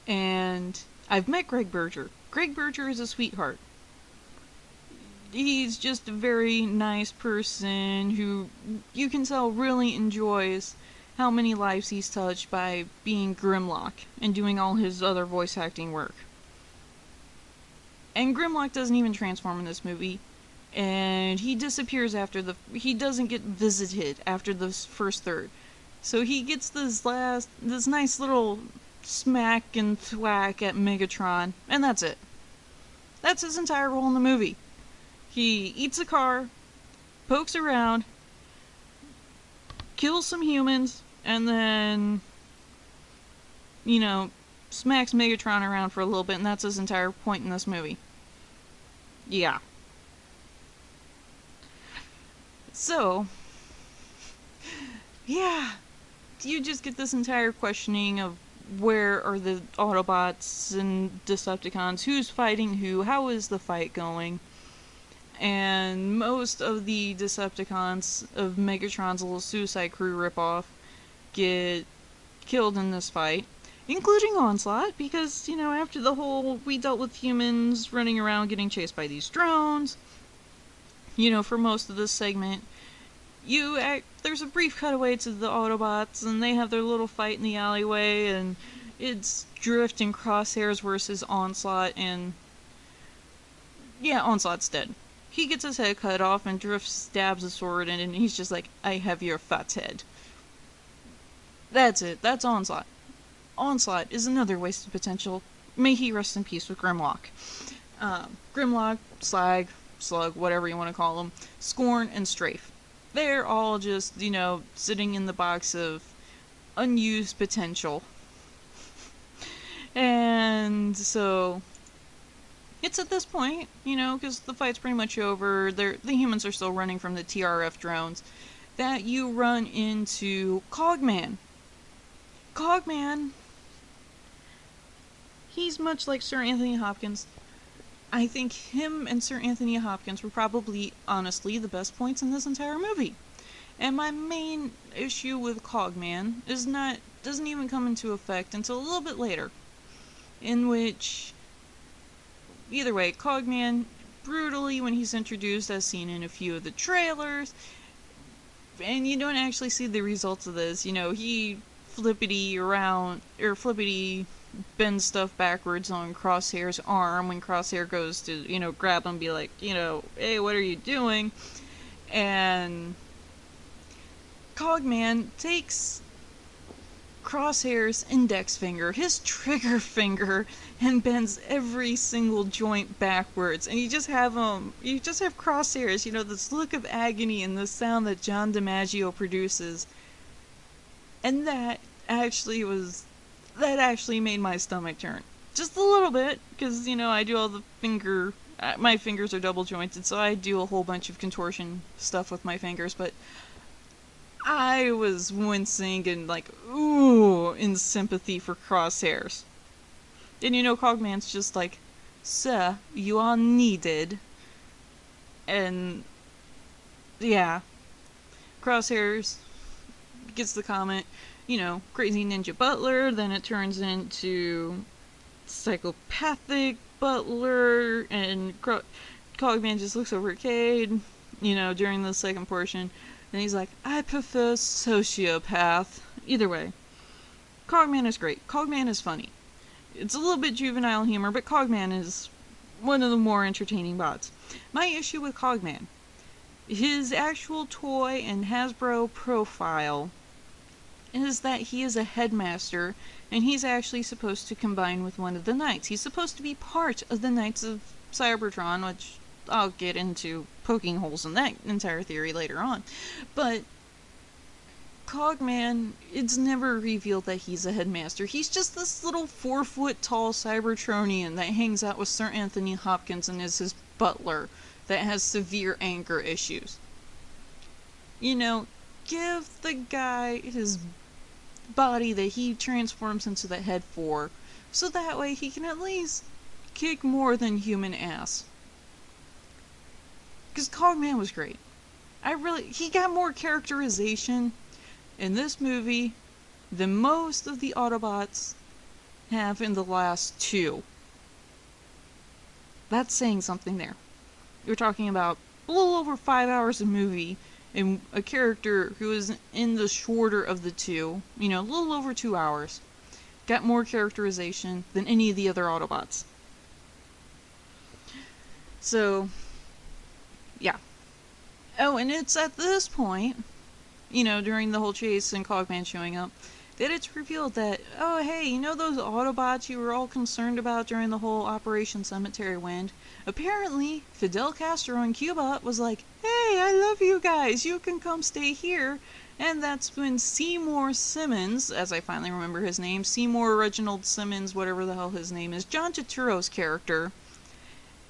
And I've met Greg Berger. Greg Berger is a sweetheart. He's just a very nice person who you can tell really enjoys how many lives he's touched by being Grimlock and doing all his other voice acting work. And Grimlock doesn't even transform in this movie. And he disappears he doesn't get visited after the first third. So he gets this nice little smack and thwack at Megatron, and that's it. That's his entire role in the movie. He eats a car, pokes around, kills some humans, and then, smacks Megatron around for a little bit, and that's his entire point in this movie. Yeah. So, yeah, you just get this entire questioning of where are the Autobots and Decepticons, who's fighting who, how is the fight going, and most of the Decepticons of Megatron's little Suicide Crew ripoff get killed in this fight, including Onslaught, because, after the whole we dealt with humans running around getting chased by these drones, for most of this segment, there's a brief cutaway to the Autobots, and they have their little fight in the alleyway, and it's Drift and Crosshairs versus Onslaught, and yeah, Onslaught's dead. He gets his head cut off, and Drift stabs a sword in it, and he's just like, I have your fat head. That's it. That's Onslaught. Onslaught is another wasted potential. May he rest in peace with Grimlock. Grimlock, Slag, Slug, whatever you want to call them, Scorn, and Strafe. They're all just, sitting in the box of unused potential. And so, it's at this point, because the fight's pretty much over, the humans are still running from the TRF drones, that you run into Cogman. Cogman, he's much like Sir Anthony Hopkins. I think him and Sir Anthony Hopkins were probably, honestly, the best points in this entire movie. And my main issue with Cogman doesn't even come into effect until a little bit later. In which, either way, Cogman, brutally when he's introduced, as seen in a few of the trailers, and you don't actually see the results of this, he flippity bends stuff backwards on Crosshair's arm when Crosshair goes to, grab him and be like, hey, what are you doing? And Cogman takes Crosshair's index finger, his trigger finger, and bends every single joint backwards. And you just have Crosshairs, this look of agony and the sound that John DiMaggio produces. And that actually made my stomach turn. Just a little bit, because, I do all the my fingers are double jointed, so I do a whole bunch of contortion stuff with my fingers, but I was wincing and ooh, in sympathy for Crosshairs. And Cogman's just like, sir, you are needed. And, yeah. Crosshairs gets the comment, crazy ninja butler, then it turns into psychopathic butler, and Cogman just looks over at Cade, during the second portion, and he's like, I prefer sociopath. Either way, Cogman is great. Cogman is funny. It's a little bit juvenile humor, but Cogman is one of the more entertaining bots. My issue with Cogman, his actual toy and Hasbro profile is that he is a headmaster, and he's actually supposed to combine with one of the knights. He's supposed to be part of the Knights of Cybertron, which I'll get into poking holes in that entire theory later on. But Cogman, it's never revealed that he's a headmaster. He's just this little 4-foot-tall Cybertronian that hangs out with Sir Anthony Hopkins and is his butler that has severe anger issues. Give the guy his body that he transforms into the head for, so that way he can at least kick more than human ass. Because Cogman was great. He got more characterization in this movie than most of the Autobots have in the last two. That's saying something there. You're talking about a little over 5 hours of movie, and a character who is in the shorter of the two, a little over 2 hours, got more characterization than any of the other Autobots. So, yeah. Oh, and it's at this point during the whole chase and Cogman showing up, that it's revealed that, oh hey, those Autobots you were all concerned about during the whole Operation Cemetery Wind? Apparently, Fidel Castro in Cuba was like, hey, I love you guys, you can come stay here. And that's when Seymour Simmons, as I finally remember his name, Seymour Reginald Simmons, whatever the hell his name is, John Turturro's character,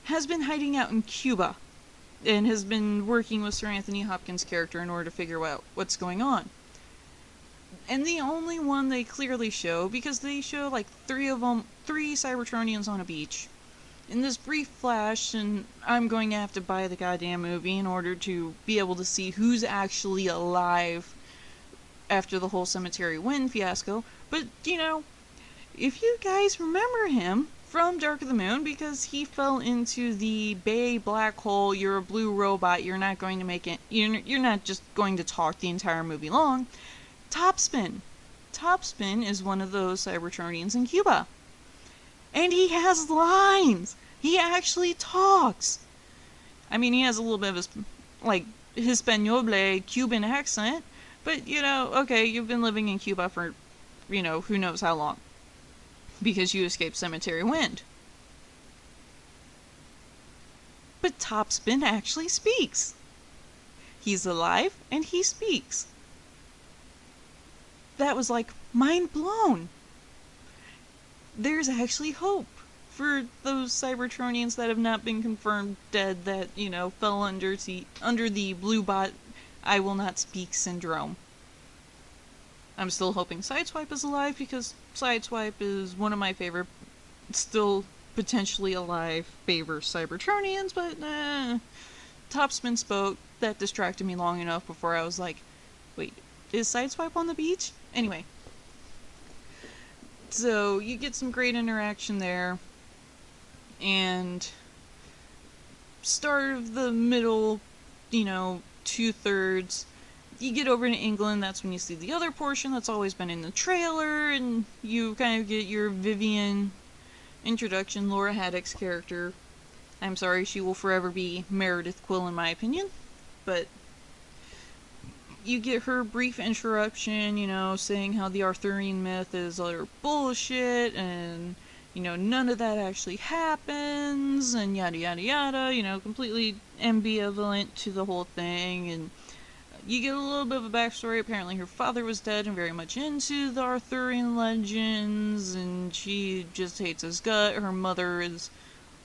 has been hiding out in Cuba and has been working with Sir Anthony Hopkins' character in order to figure out what's going on. And the only one they clearly show, because they show like three Cybertronians on a beach. In this brief flash, and I'm going to have to buy the goddamn movie in order to be able to see who's actually alive after the whole Cemetery Wind fiasco. But, if you guys remember him from Dark of the Moon, because he fell into the Bay black hole, you're a blue robot, you're not going to make it, you're not just going to talk the entire movie long. Topspin. Topspin is one of those Cybertronians in Cuba. And he has lines! He actually talks! I mean, he has a little bit of a, Hispanioble Cuban accent, but, okay, you've been living in Cuba for, who knows how long. Because you escaped Cemetery Wind. But Topspin actually speaks. He's alive, and he speaks. That was mind blown. There's actually hope for those Cybertronians that have not been confirmed dead that, fell under the blue bot I will not speak syndrome. I'm still hoping Sideswipe is alive because Sideswipe is one of my favorite, still potentially alive favorite Cybertronians, but Topspin spoke. That distracted me long enough before I was like, wait, is Sideswipe on the beach? Anyway. So, you get some great interaction there. And start of the middle, 2/3, you get over to England, that's when you see the other portion that's always been in the trailer, and you kind of get your Vivian introduction, Laura Haddock's character. I'm sorry, she will forever be Meredith Quill in my opinion, but you get her brief interruption, saying how the Arthurian myth is utter bullshit, and, none of that actually happens, and yada yada yada, completely ambivalent to the whole thing, and you get a little bit of a backstory. Apparently her father was dead and very much into the Arthurian legends, and she just hates his gut. Her mother is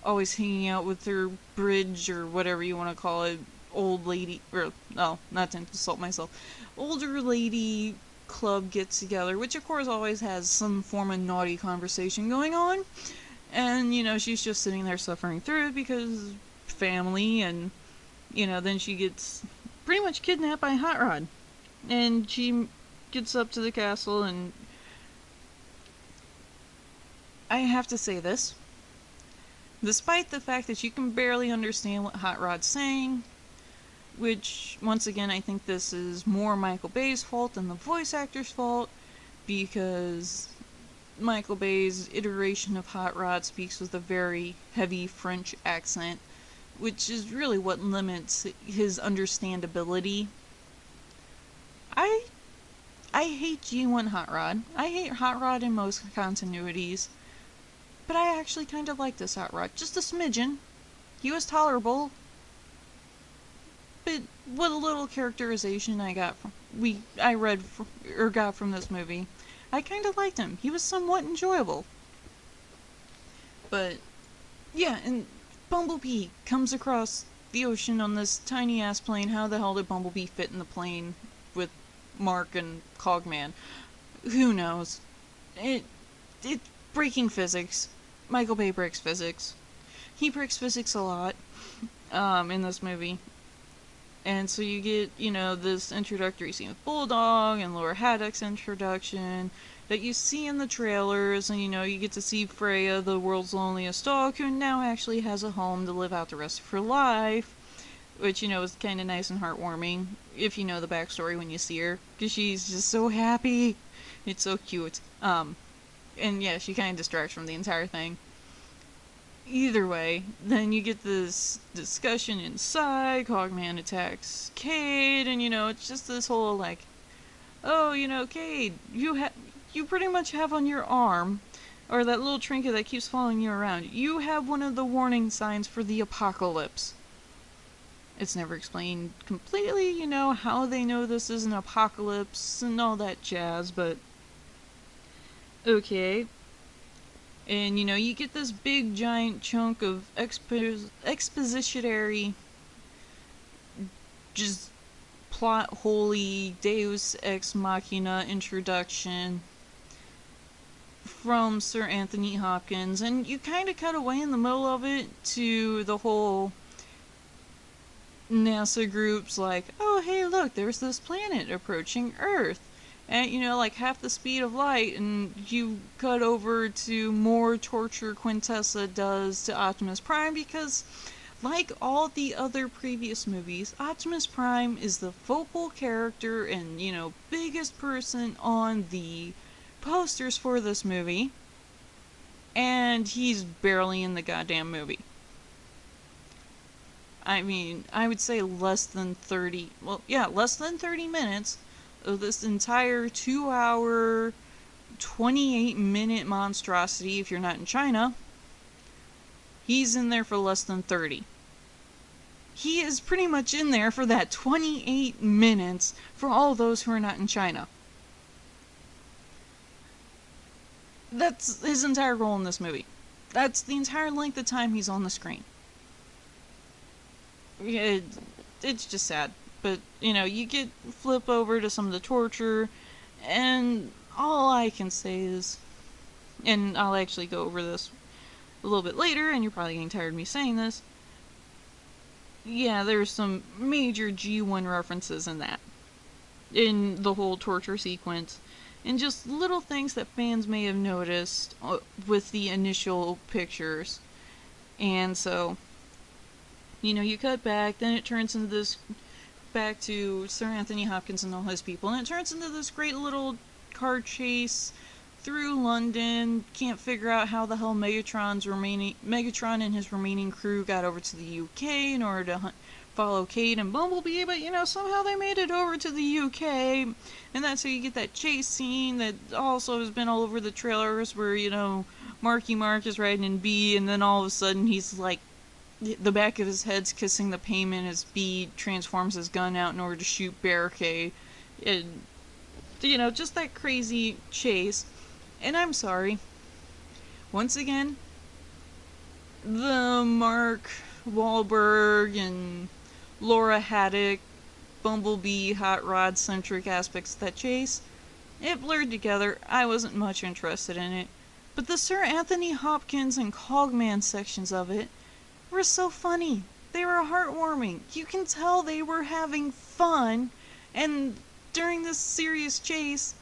always hanging out with her bridge, or whatever you want to call it, old lady, or, no, not to insult myself, older lady club get together, which of course always has some form of naughty conversation going on, and, she's just sitting there suffering through it because family, and, then she gets pretty much kidnapped by Hot Rod, and she gets up to the castle, and I have to say this, despite the fact that you can barely understand what Hot Rod's saying, which, once again, I think this is more Michael Bay's fault than the voice actor's fault, because Michael Bay's iteration of Hot Rod speaks with a very heavy French accent, which is really what limits his understandability. I hate G1 Hot Rod. I hate Hot Rod in most continuities, but I actually kind of like this Hot Rod. Just a smidgen. He was tolerable, but what a little characterization I got got from this movie, I kind of liked him. He was somewhat enjoyable. But yeah, and Bumblebee comes across the ocean on this tiny ass plane. How the hell did Bumblebee fit in the plane with Mark and Cogman? Who knows? It breaking physics. Michael Bay breaks physics. He breaks physics a lot in this movie. And so you get, this introductory scene with Bulldog and Laura Haddock's introduction that you see in the trailers, and, you get to see Freya, the world's loneliest dog, who now actually has a home to live out the rest of her life, which, is kind of nice and heartwarming, if you know the backstory when you see her, because she's just so happy. It's so cute. And yeah, she kind of distracts from the entire thing. either way, then you get this discussion inside. Cogman attacks Cade, and it's just this whole like, oh, Cade, you pretty much have on your arm, or that little trinket that keeps following you around, you have one of the warning signs for the apocalypse. It's never explained completely, how they know this is an apocalypse and all that jazz, but okay. And, you get this big giant chunk of expositionary, just plot holy Deus Ex Machina introduction from Sir Anthony Hopkins, and you kind of cut away in the middle of it to the whole NASA groups like, oh hey look, there's this planet approaching Earth, and like half the speed of light, and you cut over to more torture Quintessa does to Optimus Prime, because like all the other previous movies, Optimus Prime is the focal character and, biggest person on the posters for this movie, and he's barely in the goddamn movie. I mean, I would say less than 30 minutes of this entire 2-hour, 28-minute monstrosity, if you're not in China. He's in there for less than 30. He is pretty much in there for that 28 minutes for all those who are not in China. That's his entire role in this movie. That's the entire length of time he's on the screen. It's just sad. But, you flip over to some of the torture, and all I can say is, and I'll actually go over this a little bit later, and you're probably getting tired of me saying this, yeah, there's some major G1 references in that. In the whole torture sequence. And just little things that fans may have noticed with the initial pictures. And so, you cut back, then it turns into this, back to Sir Anthony Hopkins and all his people, and it turns into this great little car chase through London. Can't figure out how the hell Megatron and his remaining crew got over to the UK in order to follow Cade and Bumblebee, but somehow they made it over to the UK, and that's how you get that chase scene that also has been all over the trailers where, Marky Mark is riding in B, and then all of a sudden he's like, the back of his head's kissing the pavement as B transforms his gun out in order to shoot Barricade. And, just that crazy chase. And I'm sorry. Once again, the Mark Wahlberg and Laura Haddock, Bumblebee, Hot Rod centric aspects of that chase, it blurred together. I wasn't much interested in it. But the Sir Anthony Hopkins and Cogman sections of it were so funny. They were heartwarming. You can tell they were having fun, and during this serious chase,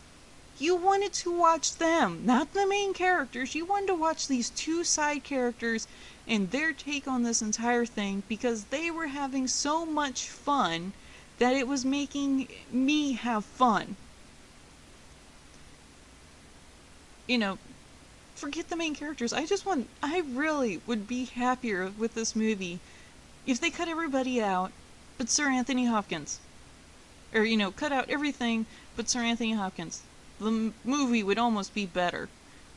you wanted to watch them, not the main characters. You wanted to watch these two side characters and their take on this entire thing, because they were having so much fun that it was making me have fun. Forget the main characters. I really would be happier with this movie if they cut everybody out but Sir Anthony Hopkins. Or, cut out everything but Sir Anthony Hopkins. The movie would almost be better.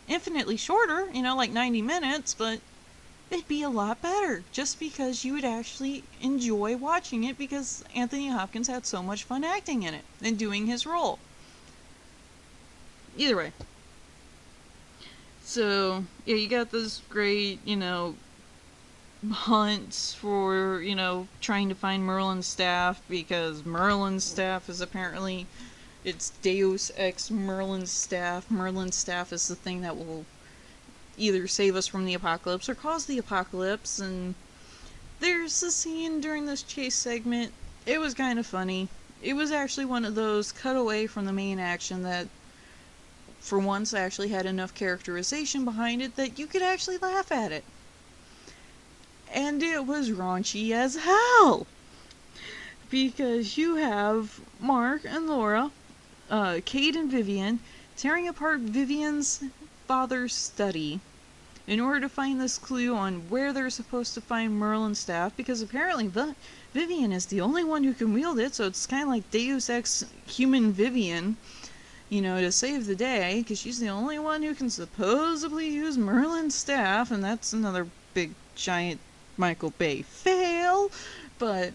Infinitely shorter, like 90 minutes, but it'd be a lot better, just because you would actually enjoy watching it, because Anthony Hopkins had so much fun acting in it and doing his role. Either way. So, yeah, you got this great, hunt for, trying to find Merlin's staff, because Merlin's staff is apparently, it's Deus Ex Merlin's staff. Merlin's staff is the thing that will either save us from the apocalypse or cause the apocalypse, and there's a scene during this chase segment. It was kind of funny. It was actually one of those cut away from the main action that, for once, actually had enough characterization behind it that you could actually laugh at it. And it was raunchy as hell! Because you have Mark and Laura, Cade and Vivian, tearing apart Vivian's father's study in order to find this clue on where they're supposed to find Merlin's staff, because apparently Vivian is the only one who can wield it, so it's kind of like Deus Ex Human Vivian, to save the day, because she's the only one who can supposedly use Merlin's staff, and that's another big, giant Michael Bay fail. But,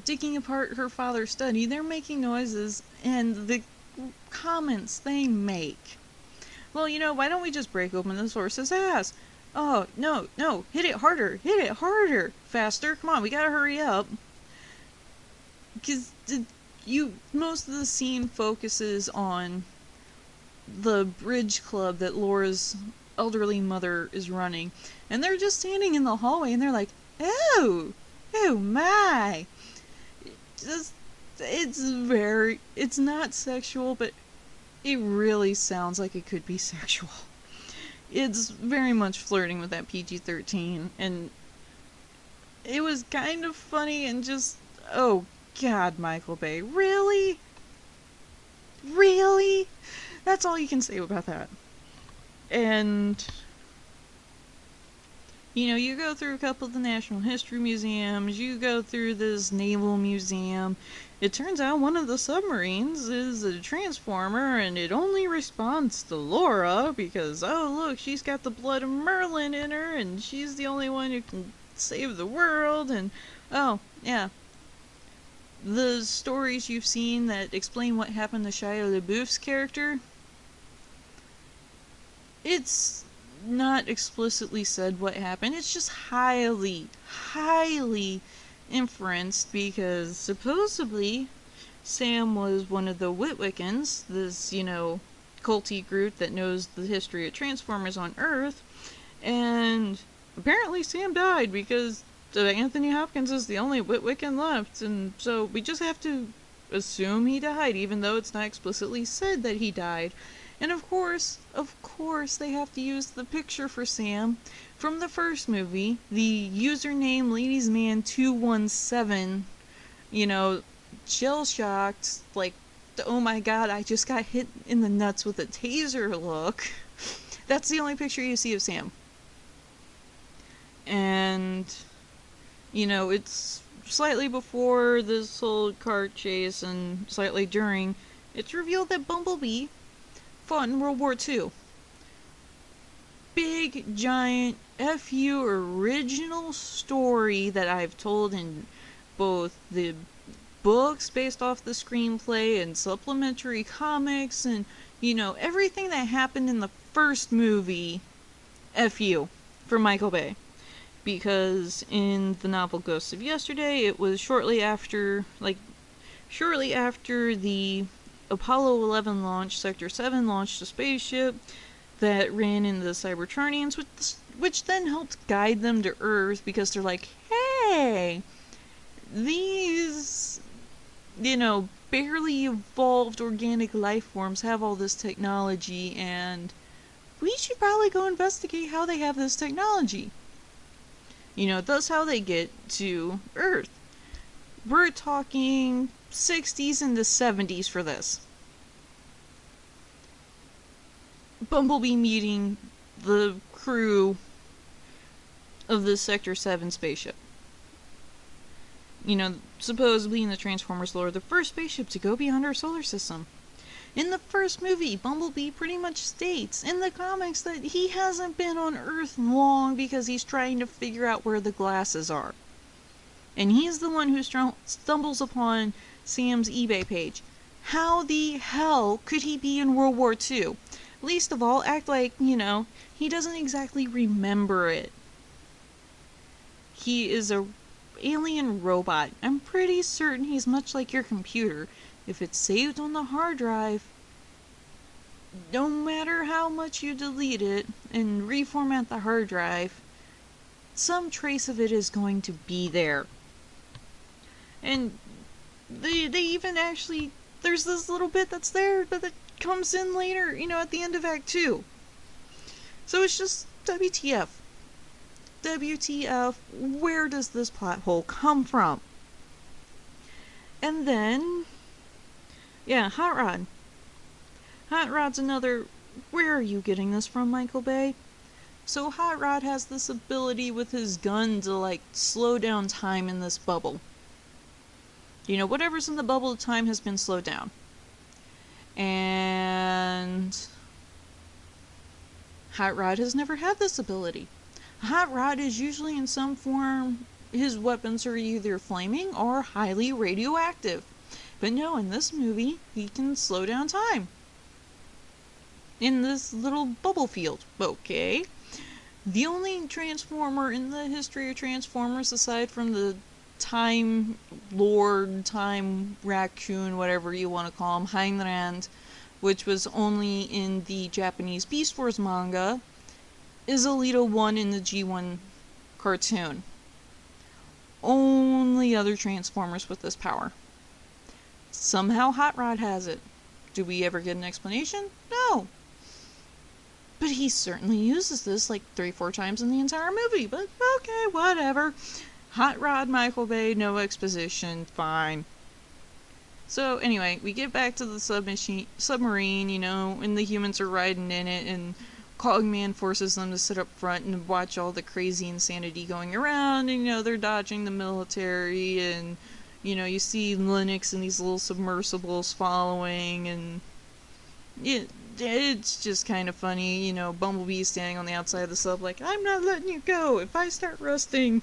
digging apart her father's study, they're making noises, and the comments they make. Well, why don't we just break open this horse's ass? Oh, no, hit it harder, faster, come on, we gotta hurry up. Because most of the scene focuses on the bridge club that Laura's elderly mother is running, and they're just standing in the hallway, and they're like, oh my. It's not sexual, but it really sounds like it could be sexual. It's very much flirting with that PG-13, and it was kind of funny and just, oh God, Michael Bay, really? Really? That's all you can say about that. And, you go through a couple of the National History Museums, you go through this Naval Museum. It turns out one of the submarines is a transformer, and it only responds to Laura because, oh look, she's got the blood of Merlin in her, and she's the only one who can save the world, and, oh, yeah. The stories you've seen that explain what happened to Shia LaBeouf's character, it's not explicitly said what happened. It's just highly inferenced, because supposedly Sam was one of the Witwickens, this, culty group that knows the history of Transformers on Earth, and apparently Sam died because Anthony Hopkins is the only Witwicken left, and so we just have to assume he died, even though it's not explicitly said that he died. And of course, they have to use the picture for Sam from the first movie, the username LadiesMan217, shell-shocked, like, oh my God, I just got hit in the nuts with a taser look. That's the only picture you see of Sam. And, it's slightly before this whole car chase and slightly during, it's revealed that Bumblebee fought in World War II. Big, giant, FU original story that I've told in both the books based off the screenplay and supplementary comics and, everything that happened in the first movie, FU, for Michael Bay. Because in the novel Ghosts of Yesterday, it was shortly after the Apollo 11 launch, Sector 7 launched a spaceship that ran into the Cybertronians, which then helped guide them to Earth, because they're like, hey, these, barely evolved organic life forms have all this technology, and we should probably go investigate how they have this technology. That's how they get to Earth. We're talking 60s into 70s for this. Bumblebee meeting the crew of the Sector 7 spaceship. Supposedly in the Transformers lore, the first spaceship to go beyond our solar system. In the first movie, Bumblebee pretty much states in the comics that he hasn't been on Earth long because he's trying to figure out where the glasses are. And he's the one who stumbles upon Sam's eBay page. How the hell could he be in World War II? Least of all, act like, he doesn't exactly remember it. He is a alien robot. I'm pretty certain he's much like your computer. If it's saved on the hard drive, no matter how much you delete it and reformat the hard drive, some trace of it is going to be there. And they even actually, there's this little bit that's there that comes in later, at the end of Act 2. So it's just WTF. WTF, where does this plot hole come from? And then, yeah, Hot Rod. Hot Rod's another, where are you getting this from, Michael Bay? So Hot Rod has this ability with his gun to, like, slow down time in this bubble. You know, whatever's in the bubble, time has been slowed down. And Hot Rod has never had this ability. Hot Rod is usually in some form, his weapons are either flaming or highly radioactive. But no, in this movie, he can slow down time. In this little bubble field. Okay. The only Transformer in the history of Transformers, aside from the Time Lord, Time Raccoon, whatever you want to call him, Heinrand, which was only in the Japanese Beast Wars manga, is Alita 1 in the G1 cartoon. Only other Transformers with this power. Somehow Hot Rod has it. Do we ever get an explanation? No. But he certainly uses this like 3-4 times in the entire movie. But okay, whatever. Hot Rod Michael Bay, no exposition, fine. So anyway, we get back to the submarine, you know, and the humans are riding in it, and Cogman forces them to sit up front and watch all the crazy insanity going around, and, you know, they're dodging the military, and, you know, you see Linux and these little submersibles following, and it's just kind of funny, you know, Bumblebee standing on the outside of the sub like, I'm not letting you go, if I start rusting,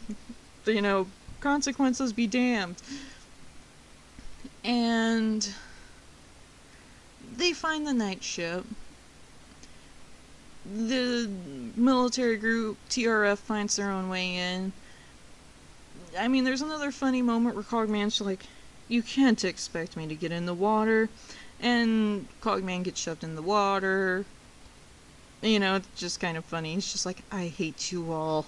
you know, consequences be damned. And they find the night ship. The military group, TRF, finds their own way in. I mean, there's another funny moment where Cogman's like, you can't expect me to get in the water. And Cogman gets shoved in the water. You know, it's just kind of funny. It's just like, I hate you all.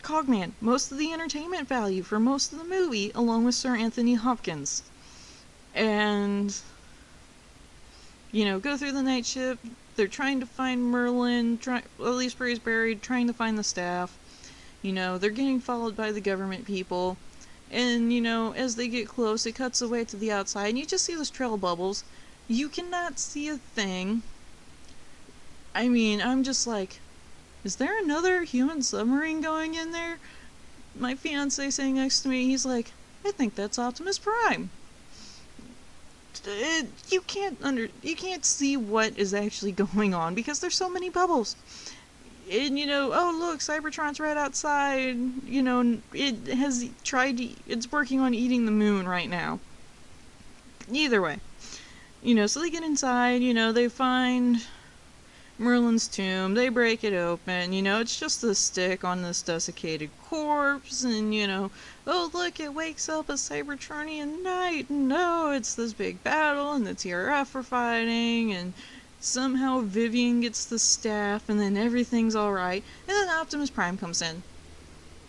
Cogman, most of the entertainment value for most of the movie, along with Sir Anthony Hopkins. And, you know, go through the night ship. They're trying to find Merlin, at least where he's buried, trying to find the staff. You know, they're getting followed by the government people. And, you know, as they get close, it cuts away to the outside, and you just see those trail bubbles. You cannot see a thing. I mean, I'm just like, is there another human submarine going in there? My fiance sitting next to me, he's like, I think that's Optimus Prime. You can't see what is actually going on because there's so many bubbles. And, you know, oh look, Cybertron's right outside. You know, it's working on eating the moon right now. Either way. You know, so they get inside, you know, they find Merlin's tomb, they break it open, you know, it's just a stick on this desiccated corpse, and, you know, oh look, it wakes up a Cybertronian knight, and no, it's this big battle, and the TRF are fighting, and somehow Vivian gets the staff, and then everything's alright, and then Optimus Prime comes in.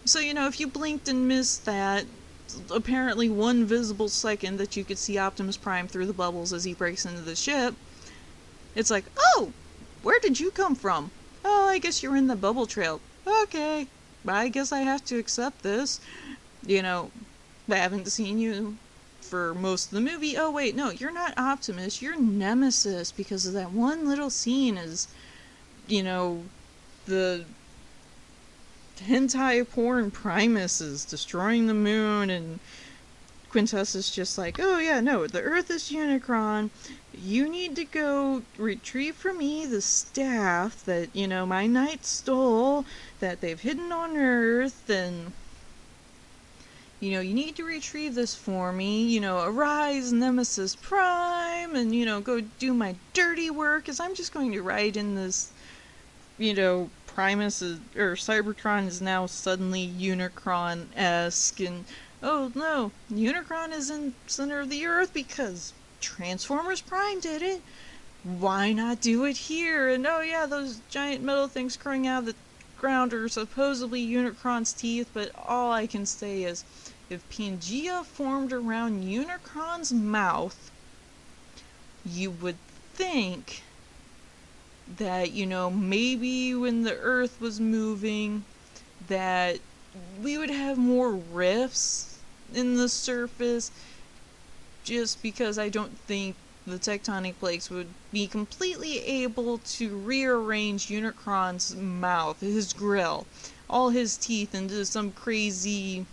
So, you know, if you blinked and missed that, apparently one visible second that you could see Optimus Prime through the bubbles as he breaks into the ship, it's like, oh! Where did you come from? Oh, I guess you're in the bubble trail. Okay, I guess I have to accept this. You know, I haven't seen you for most of the movie. Oh wait, no, you're not Optimus, you're Nemesis, because of that one little scene is, you know, the hentai porn Primus is destroying the moon, and Quintess is just like, oh yeah, no, the Earth is Unicron. You need to go retrieve for me the staff that, you know, my knight stole, that they've hidden on Earth, and, you know, you need to retrieve this for me, you know, arise Nemesis Prime, and, you know, go do my dirty work, as I'm just going to write in this, you know, Primus is, or Cybertron is now suddenly Unicron-esque, and, oh no, Unicron is in center of the Earth because Transformers Prime did it. Why not do it here? And oh yeah, those giant metal things growing out of the ground are supposedly Unicron's teeth, but all I can say is, if Pangea formed around Unicron's mouth, you would think that, you know, maybe when the Earth was moving, that we would have more rifts in the surface, just because I don't think the tectonic plates would be completely able to rearrange Unicron's mouth, his grill, all his teeth into some crazy,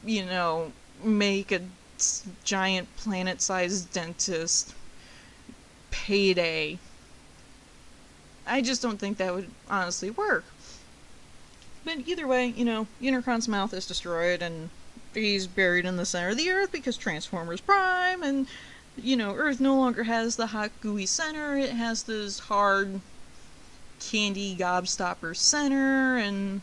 you know, make a giant planet-sized dentist payday. I just don't think that would honestly work. But either way, you know, Unicron's mouth is destroyed and he's buried in the center of the Earth because Transformers Prime, and, you know, Earth no longer has the hot, gooey center. It has this hard, candy gobstopper center, and,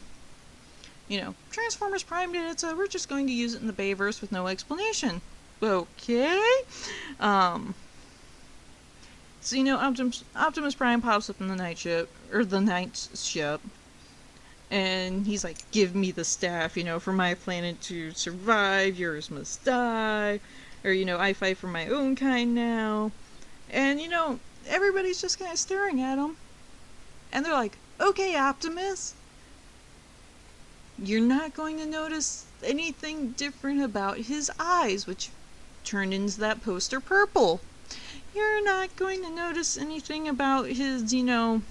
you know, Transformers Prime did it, so we're just going to use it in the Bayverse with no explanation. Okay? So, you know, Optimus Prime pops up in the night ship, or the night ship, and he's like, give me the staff, you know, for my planet to survive, yours must die, or, you know, I fight for my own kind now. And, you know, everybody's just kind of staring at him, and they're like, okay, Optimus, you're not going to notice anything different about his eyes, which turned into that poster purple. You're not going to notice anything about his, you know,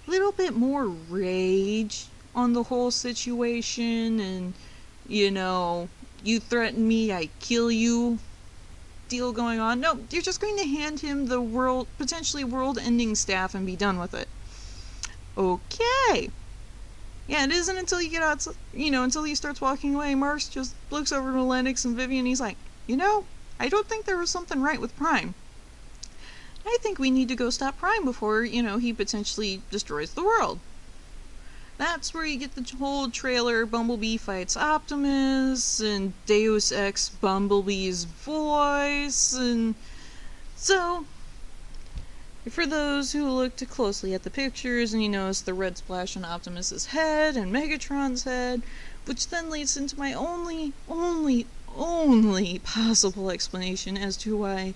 little bit more rage on the whole situation, and, you know, you threaten me, I kill you deal going on. No, you're just going to hand him the potentially world-ending staff and be done with it. Okay. Yeah, it isn't until you get out, you know, until he starts walking away, Marks just looks over to Lennox and Vivian, he's like, you know, I don't think there was something right with Prime. I think we need to go stop Prime before, you know, he potentially destroys the world. That's where you get the whole trailer, Bumblebee fights Optimus, and Deus Ex Bumblebee's voice, and so, for those who looked closely at the pictures and you notice the red splash on Optimus's head and Megatron's head, which then leads into my only possible explanation as to why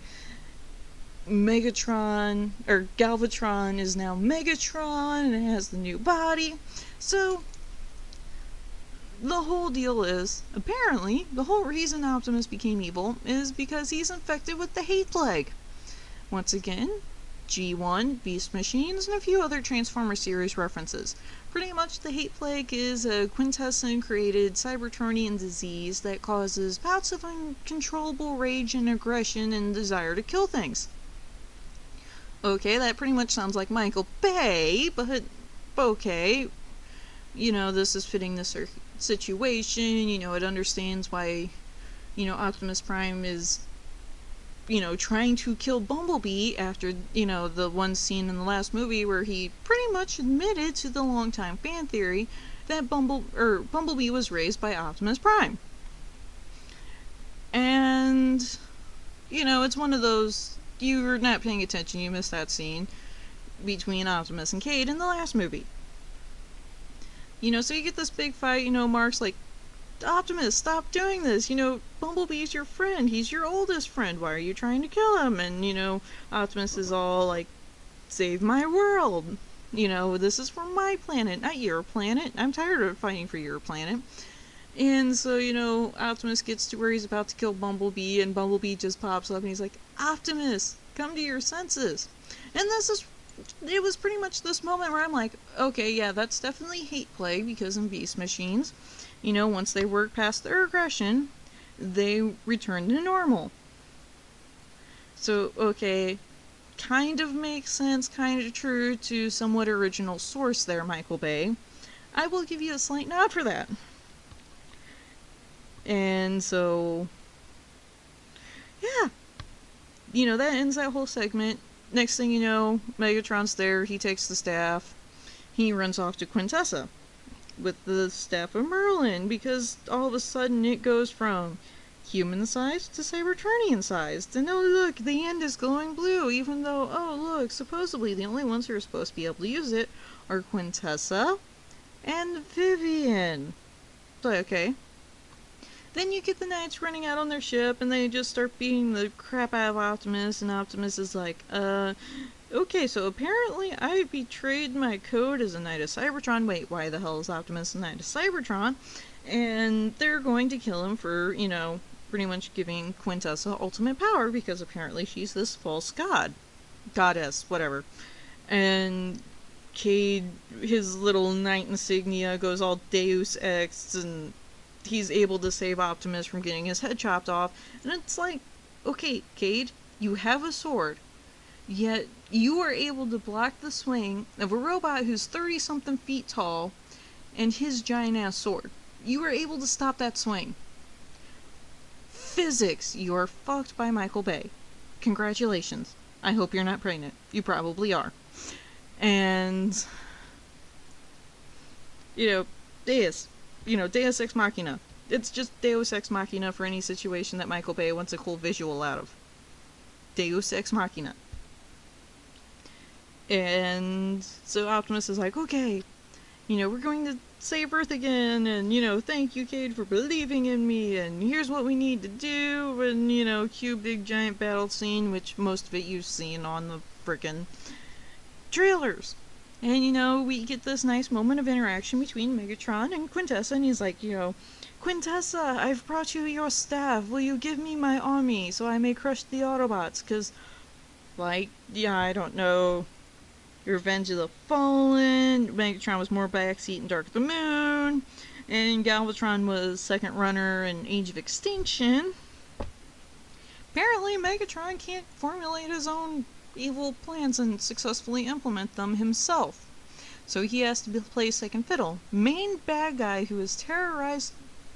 Megatron, or Galvatron, is now Megatron and it has the new body. So, the whole deal is, apparently, the whole reason Optimus became evil is because he's infected with the Hate Plague. Once again, G1, Beast Machines, and a few other Transformer series references. Pretty much the Hate Plague is a quintessence-created Cybertronian disease that causes bouts of uncontrollable rage and aggression and desire to kill things. Okay, that pretty much sounds like Michael Bay, but okay. You know, this is fitting the situation, you know, it understands why, you know, Optimus Prime is, you know, trying to kill Bumblebee after, you know, the one scene in the last movie where he pretty much admitted to the longtime fan theory that Bumblebee was raised by Optimus Prime. And, you know, it's one of those, you were not paying attention, you missed that scene between Optimus and Cade in the last movie. You know, so you get this big fight, you know, Mark's like, Optimus, stop doing this, you know, Bumblebee's your friend, he's your oldest friend, why are you trying to kill him? And, you know, Optimus is all like, save my world, you know, this is for my planet, not your planet, I'm tired of fighting for your planet. And so, you know, Optimus gets to where he's about to kill Bumblebee, and Bumblebee just pops up and he's like, Optimus, come to your senses. And it was pretty much this moment where I'm like, okay, yeah, that's definitely Hate Plague, because in Beast Machines, you know, once they work past their aggression, they return to normal. So, okay, kind of makes sense, kind of true to somewhat original source there, Michael Bay. I will give you a slight nod for that. And so, yeah, you know, that ends that whole segment. Next thing you know, Megatron's there, he takes the staff, he runs off to Quintessa with the staff of Merlin, because all of a sudden it goes from human-sized to Cybertronian-sized, and oh look, the end is glowing blue, even though, oh look, supposedly the only ones who are supposed to be able to use it are Quintessa and Vivian. So, okay. Then you get the Knights running out on their ship, and they just start beating the crap out of Optimus, and Optimus is like, okay, so apparently I betrayed my code as a Knight of Cybertron. Wait, why the hell is Optimus a Knight of Cybertron? And they're going to kill him for, you know, pretty much giving Quintessa ultimate power because apparently she's this false goddess, whatever. And Cade, his little knight insignia goes all Deus Ex, and he's able to save Optimus from getting his head chopped off. And it's like, okay, Cade, you have a sword, yet you are able to block the swing of a robot who's 30-something feet tall and his giant-ass sword. You were able to stop that swing. Physics, you're fucked by Michael Bay. Congratulations. I hope you're not pregnant. You probably are. And, Deus Ex Machina. It's just Deus Ex Machina for any situation that Michael Bay wants a cool visual out of. Deus Ex Machina. And so Optimus is like, okay, we're going to save Earth again, and, thank you, Cade, for believing in me, and here's what we need to do, and, cue big giant battle scene, which most of it you've seen on the frickin' trailers. And, we get this nice moment of interaction between Megatron and Quintessa, and he's like, Quintessa, I've brought you your staff, will you give me my army so I may crush the Autobots, cause, I don't know, Revenge of the Fallen, Megatron was more backseat in Dark of the Moon, and Galvatron was second runner in Age of Extinction. Apparently Megatron can't formulate his own evil plans and successfully implement them himself. So he has to play second fiddle. Main bad guy who has terrorized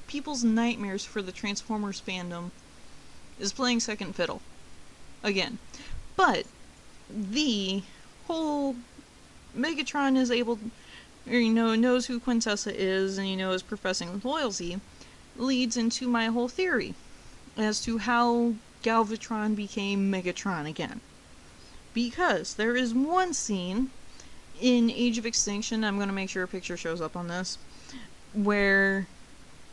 people's nightmares for the Transformers fandom is playing second fiddle. Again. But the whole Megatron is able, knows who Quintessa is, and is professing loyalty, leads into my whole theory as to how Galvatron became Megatron again. Because there is one scene in Age of Extinction, I'm going to make sure a picture shows up on this, where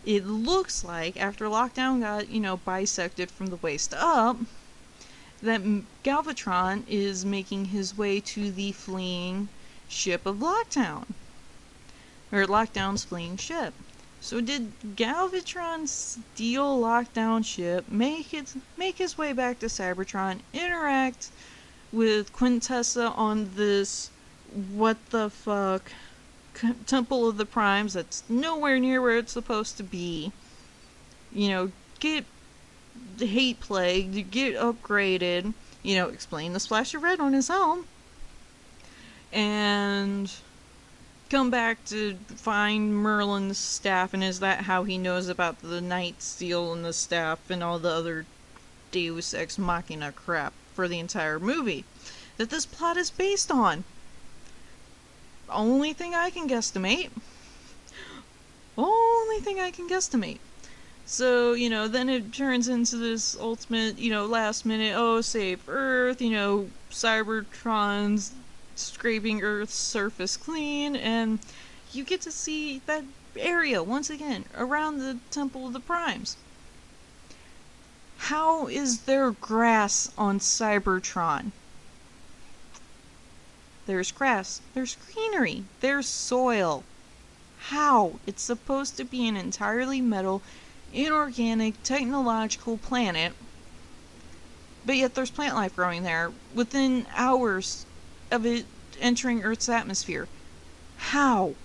it looks like after Lockdown got, bisected from the waist up, that Galvatron is making his way to the fleeing ship of Lockdown. Or Lockdown's fleeing ship. So did Galvatron steal Lockdown ship, make his way back to Cybertron, interact with Quintessa on this what the fuck Temple of the Primes that's nowhere near where it's supposed to be, get the hate plague to get upgraded, explain the splash of red on his helm, and come back to find Merlin's staff, and is that how he knows about the Night Steel and the staff and all the other Deus Ex Machina crap for the entire movie that this plot is based on? Only thing I can guesstimate. So, then it turns into this ultimate, last minute, save Earth, Cybertron's scraping Earth's surface clean, and you get to see that area, once again, around the Temple of the Primes. How is there grass on Cybertron? There's grass, there's greenery, there's soil. How? It's supposed to be an entirely metal, inorganic, technological planet, but yet there's plant life growing there within hours of it entering Earth's atmosphere. How?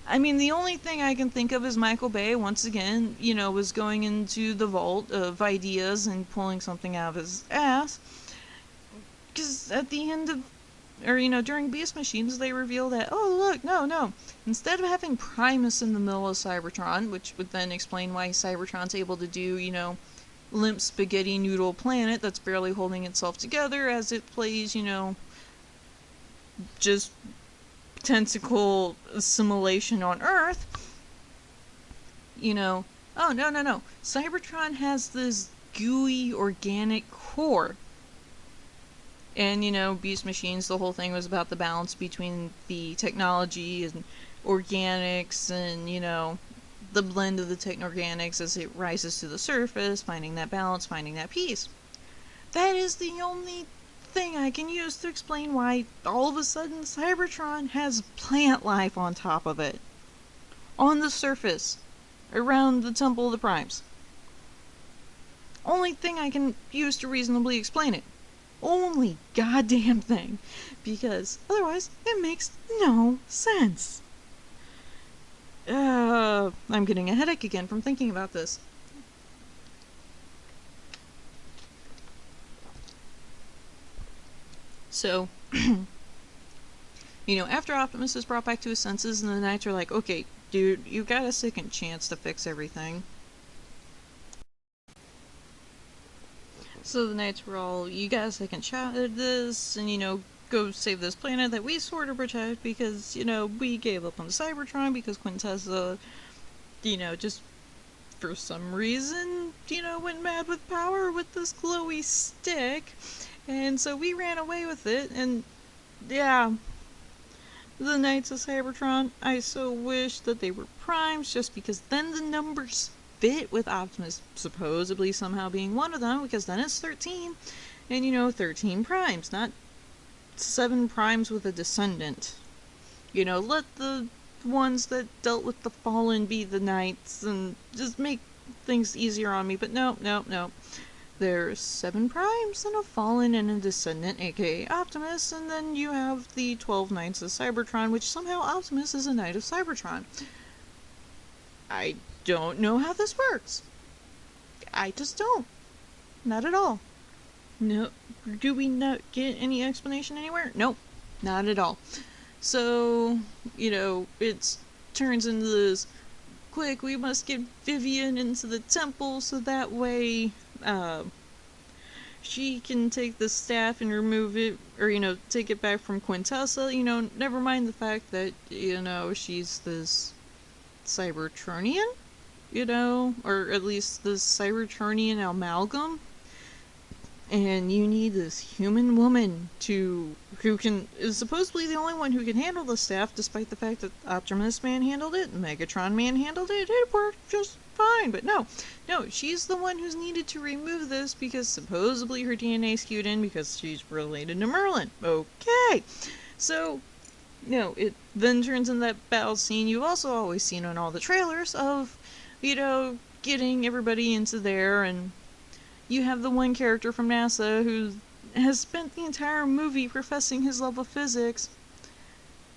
I mean, the only thing I can think of is Michael Bay, once again, was going into the vault of ideas and pulling something out of his ass. Because at the end of, during Beast Machines, they reveal that, no. Instead of having Primus in the middle of Cybertron, which would then explain why Cybertron's able to do, limp spaghetti noodle planet that's barely holding itself together as it plays, just tentacle assimilation on Earth. No. Cybertron has this gooey organic core. And, Beast Machines, the whole thing was about the balance between the technology and organics and, the blend of the techno-organics as it rises to the surface, finding that balance, finding that peace. That is the only thing I can use to explain why all of a sudden Cybertron has plant life on top of it. On the surface. Around the Temple of the Primes. Only thing I can use to reasonably explain it. Only goddamn thing. Because otherwise, it makes no sense. I'm getting a headache again from thinking about this. So, after Optimus is brought back to his senses and the Knights are like, okay, dude, you got a second chance to fix everything. So the Knights were all, you got a second shot at this, and go save this planet that we sort of protect because, we gave up on Cybertron because Quintessa, just for some reason, went mad with power with this glowy stick. And so we ran away with it, and yeah, the Knights of Cybertron, I so wish that they were primes just because then the numbers fit with Optimus supposedly somehow being one of them, because then it's 13, and 13 primes, not 7 primes with a descendant. Let the ones that dealt with the Fallen be the Knights and just make things easier on me, but no. There's 7 primes and a Fallen and a descendant, aka Optimus, and then you have the 12 Knights of Cybertron, which somehow Optimus is a Knight of Cybertron. I don't know how this works. I just don't. Not at all. No. Do we not get any explanation anywhere? Nope. Not at all. So, it turns into this, quick, we must get Vivian into the temple so that way, she can take the staff and remove it, or, take it back from Quintessa, never mind the fact that, she's this Cybertronian, or at least this Cybertronian amalgam. And you need this human woman who is supposedly the only one who can handle the staff, despite the fact that Optimus manhandled it, Megatron manhandled it, it worked just fine. But no, she's the one who's needed to remove this because supposedly her DNA skewed in because she's related to Merlin. Okay, so, it then turns into that battle scene you've also always seen on all the trailers of, getting everybody into there, and you have the one character from NASA who has spent the entire movie professing his love of physics,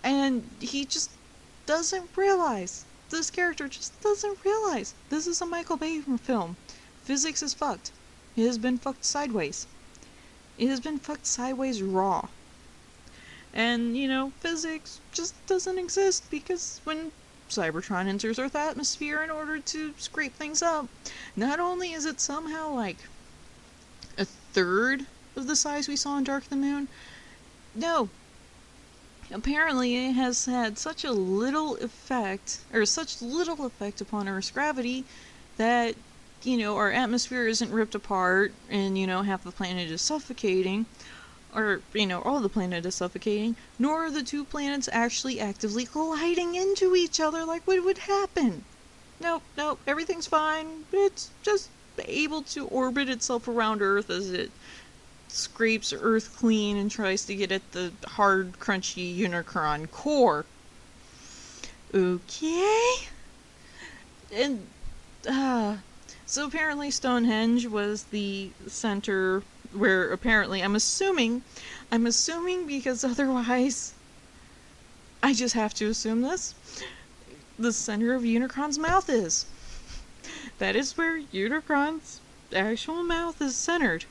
and he just doesn't realize. This character just doesn't realize. This is a Michael Bay film. Physics is fucked. It has been fucked sideways. It has been fucked sideways raw. And, physics just doesn't exist because when Cybertron enters Earth atmosphere in order to scrape things up, not only is it somehow like a third of the size we saw in Dark of the Moon, no. Apparently it has had such little effect upon Earth's gravity that, our atmosphere isn't ripped apart and, half the planet is suffocating, or, all the planet is suffocating, nor are the two planets actually actively colliding into each other like what would happen. Nope, everything's fine. It's just able to orbit itself around Earth as it scrapes Earth clean and tries to get at the hard, crunchy Unicron core. Okay? And, so apparently Stonehenge was the center where apparently, I'm assuming because otherwise, I just have to assume this, the center of Unicron's mouth is. That is where Unicron's actual mouth is centered.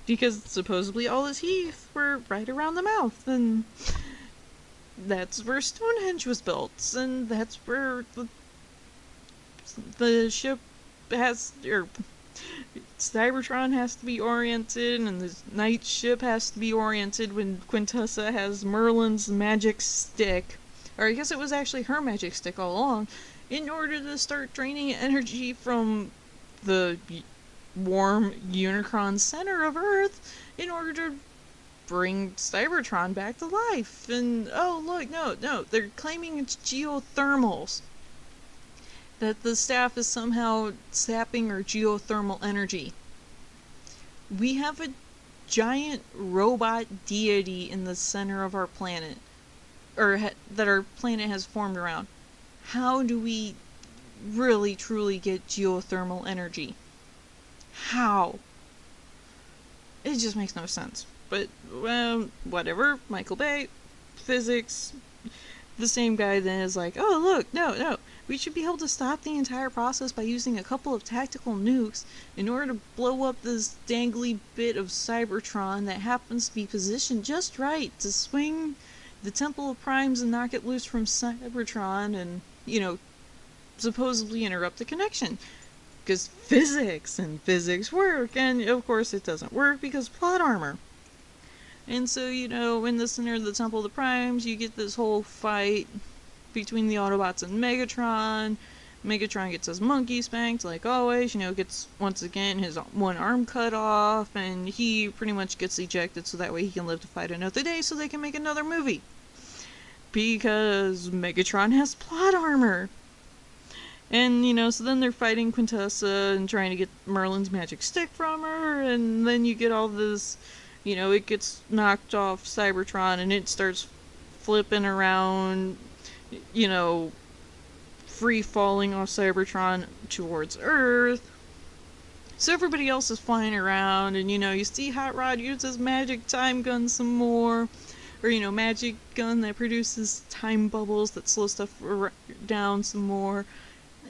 Because supposedly all his teeth were right around the mouth, and that's where Stonehenge was built, and that's where the ship has, or Cybertron has to be oriented, and the night ship has to be oriented when Quintessa has Merlin's magic stick, or I guess it was actually her magic stick all along, in order to start draining energy from the warm Unicron center of Earth in order to bring Cybertron back to life. And oh look, no, they're claiming it's geothermals. That the staff is somehow sapping our geothermal energy. We have a giant robot deity in the center of our planet, or that our planet has formed around. How do we really truly get geothermal energy? How? It just makes no sense. But, well, whatever. Michael Bay, physics. The same guy then is like, oh, look, no. We should be able to stop the entire process by using a couple of tactical nukes in order to blow up this dangly bit of Cybertron that happens to be positioned just right to swing the Temple of Primes and knock it loose from Cybertron and, supposedly interrupt the connection. Because physics work, and of course it doesn't work because plot armor. And so, in the center of the Temple of the Primes, you get this whole fight between the Autobots and Megatron. Megatron gets his monkey spanked, like always, gets, once again, his one arm cut off, and he pretty much gets ejected so that way he can live to fight another day so they can make another movie. Because Megatron has plot armor. And, so then they're fighting Quintessa and trying to get Merlin's magic stick from her, and then you get all this, it gets knocked off Cybertron and it starts flipping around, free falling off Cybertron towards Earth. So everybody else is flying around, and, you see Hot Rod use his magic time gun some more. Or, magic gun that produces time bubbles that slow stuff down some more.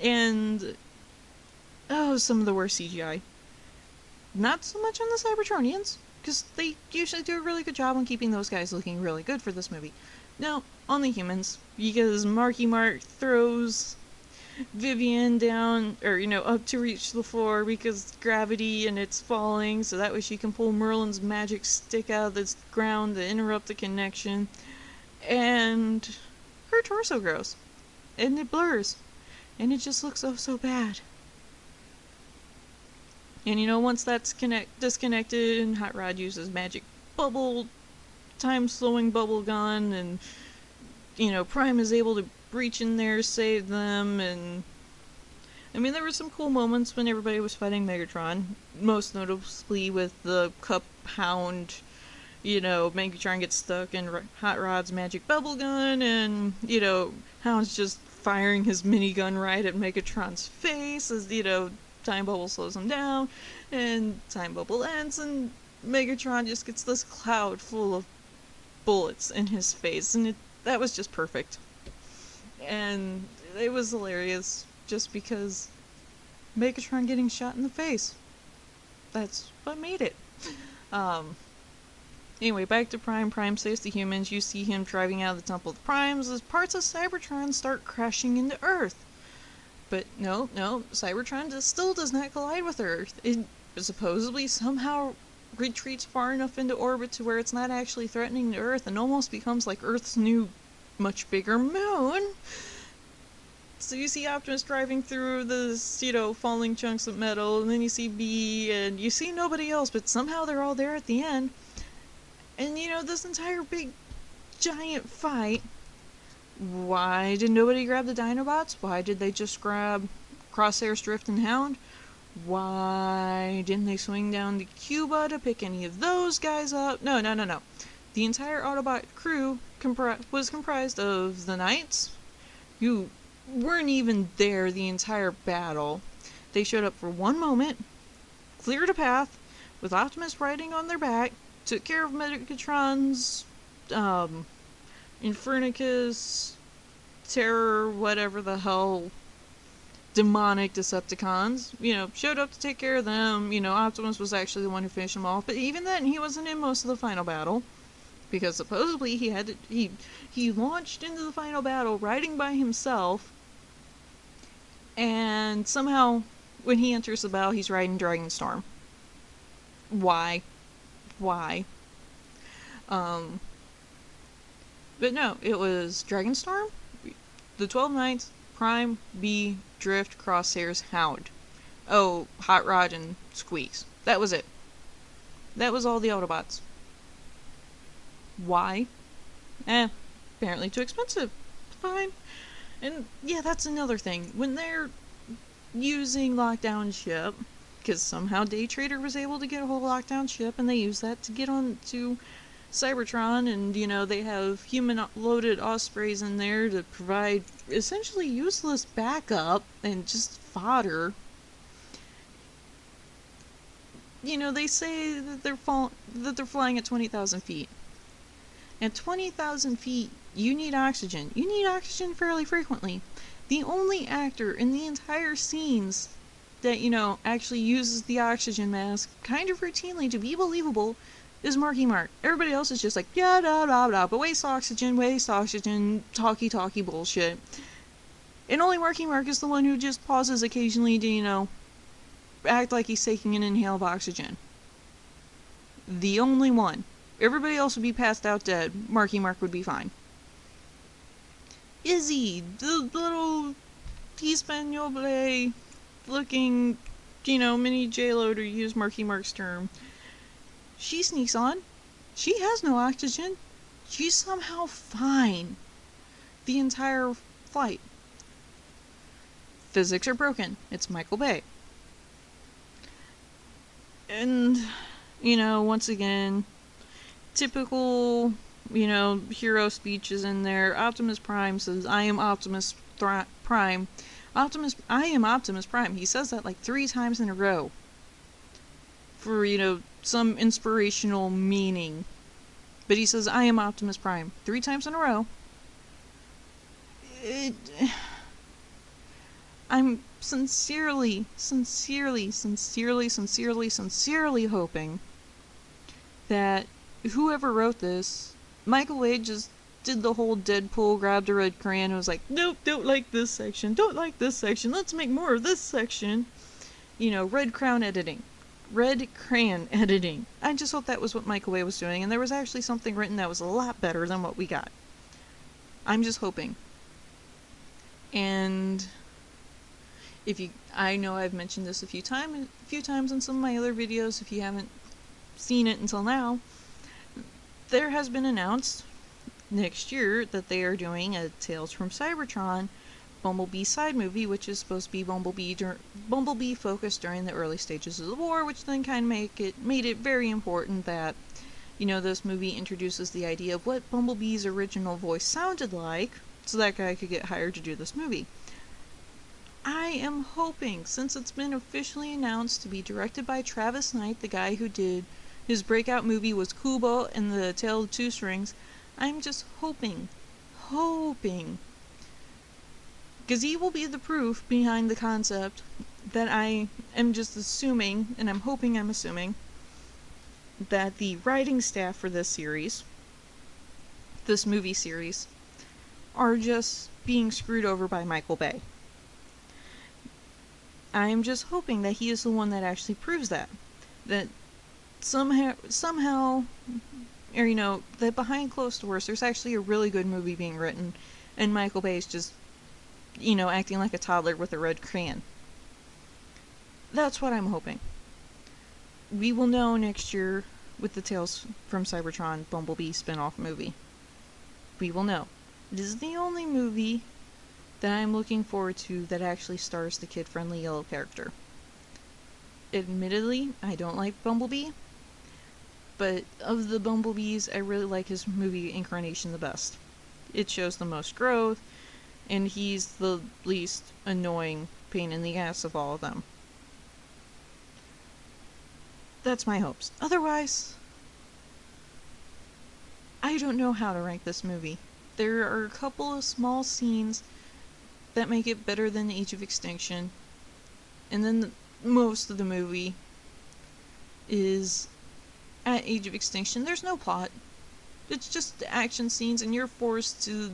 And, some of the worst CGI. Not so much on the Cybertronians, because they usually do a really good job on keeping those guys looking really good for this movie. No, on the humans, because Marky Mark throws Vivian down, or, up to reach the floor because gravity and it's falling, so that way she can pull Merlin's magic stick out of the ground to interrupt the connection. And her torso grows, and it blurs. And it just looks so bad. And once that's disconnected, and Hot Rod uses magic bubble, time-slowing bubble gun, and, Prime is able to reach in there, save them, and... there were some cool moments when everybody was fighting Megatron, most notably with the Cup Hound, Megatron gets stuck in Hot Rod's magic bubble gun, and, Hound's just firing his minigun right at Megatron's face as, time bubble slows him down, and time bubble ends, and Megatron just gets this cloud full of bullets in his face, and that was just perfect. And it was hilarious, just because Megatron getting shot in the face. That's what made it. Anyway, back to Prime. Prime saves the humans. You see him driving out of the Temple of the Primes as parts of Cybertron start crashing into Earth. But no, Cybertron still does not collide with Earth. It supposedly somehow retreats far enough into orbit to where it's not actually threatening the Earth and almost becomes like Earth's new, much bigger moon. So you see Optimus driving through this, falling chunks of metal, and then you see B, and you see nobody else, but somehow they're all there at the end. And, this entire big, giant fight, why did nobody grab the Dinobots? Why did they just grab Crosshair's Drift and Hound? Why didn't they swing down to Cuba to pick any of those guys up? No. The entire Autobot crew was comprised of the Knights, who weren't even there the entire battle. They showed up for one moment, cleared a path, with Optimus riding on their back, took care of Megatron's, Infernicus, Terror, whatever the hell, demonic Decepticons, showed up to take care of them. Optimus was actually the one who finished them off, but even then, he wasn't in most of the final battle, because supposedly he launched into the final battle riding by himself, and somehow, when he enters the battle, he's riding Dragonstorm. Why? But no, it was Dragonstorm, the 12 Knights, Prime, B, Drift, Crosshairs, Hound. Oh, Hot Rod and Squeaks. That was it. That was all the Autobots. Why? Apparently too expensive. Fine. And yeah, that's another thing. When they're using Lockdown Ship, because somehow Day Trader was able to get a whole Lockdown Ship, and they use that to get on to Cybertron, and they have human-loaded Ospreys in there to provide essentially useless backup and just fodder. they say that they're flying at 20,000 feet. At 20,000 feet, you need oxygen. You need oxygen fairly frequently. The only actor in the entire scenes that, actually uses the oxygen mask kind of routinely to be believable is Marky Mark. Everybody else is just like, yeah, da da da, but waste oxygen, talky bullshit. And only Marky Mark is the one who just pauses occasionally to, act like he's taking an inhale of oxygen. The only one. Everybody else would be passed out dead. Marky Mark would be fine. Izzy, the little Hispanioble looking, mini J-Lo, to use Marky Mark's term. She sneaks on. She has no oxygen. She's somehow fine the entire flight. Physics are broken. It's Michael Bay. And, once again, typical, hero speeches in there. Optimus Prime says, I am Optimus Prime. I am Optimus Prime. He says that like 3 times in a row. For, some inspirational meaning. But he says, I am Optimus Prime. 3 times in a row. I'm sincerely hoping that whoever wrote this, Michael Bay just did the whole Deadpool, grabbed a red crayon and was like, nope, don't like this section, let's make more of this section. Red crayon editing. I just hope that was what Michael Bay was doing, and there was actually something written that was a lot better than what we got. I'm just hoping. And I know I've mentioned this a few times in some of my other videos. If you haven't seen it until now, there has been announced next year that they are doing a Tales from Cybertron Bumblebee side movie, which is supposed to be Bumblebee focused during the early stages of the war, which then kind of made it very important that, this movie introduces the idea of what Bumblebee's original voice sounded like, so that guy could get hired to do this movie. I am hoping, since it's been officially announced to be directed by Travis Knight, the guy who did his breakout movie was Kubo and the Tale of Two Strings, I'm just hoping, because he will be the proof behind the concept that I am just assuming, and I'm assuming, that the writing staff for this movie series, are just being screwed over by Michael Bay. I'm just hoping that he is the one that actually proves that somehow, or that behind closed doors there's actually a really good movie being written, and Michael Bay is just, acting like a toddler with a red crayon. That's what I'm hoping. We will know next year with the Tales from Cybertron Bumblebee spin-off movie. We will know. This is the only movie that I'm looking forward to that actually stars the kid-friendly yellow character. Admittedly, I don't like Bumblebee, but of the Bumblebees, I really like his movie incarnation the best. It shows the most growth, and he's the least annoying pain in the ass of all of them. That's my hopes. Otherwise, I don't know how to rank this movie. There are a couple of small scenes that make it better than Age of Extinction, and then most of the movie is at Age of Extinction. There's no plot. It's just action scenes, and you're forced to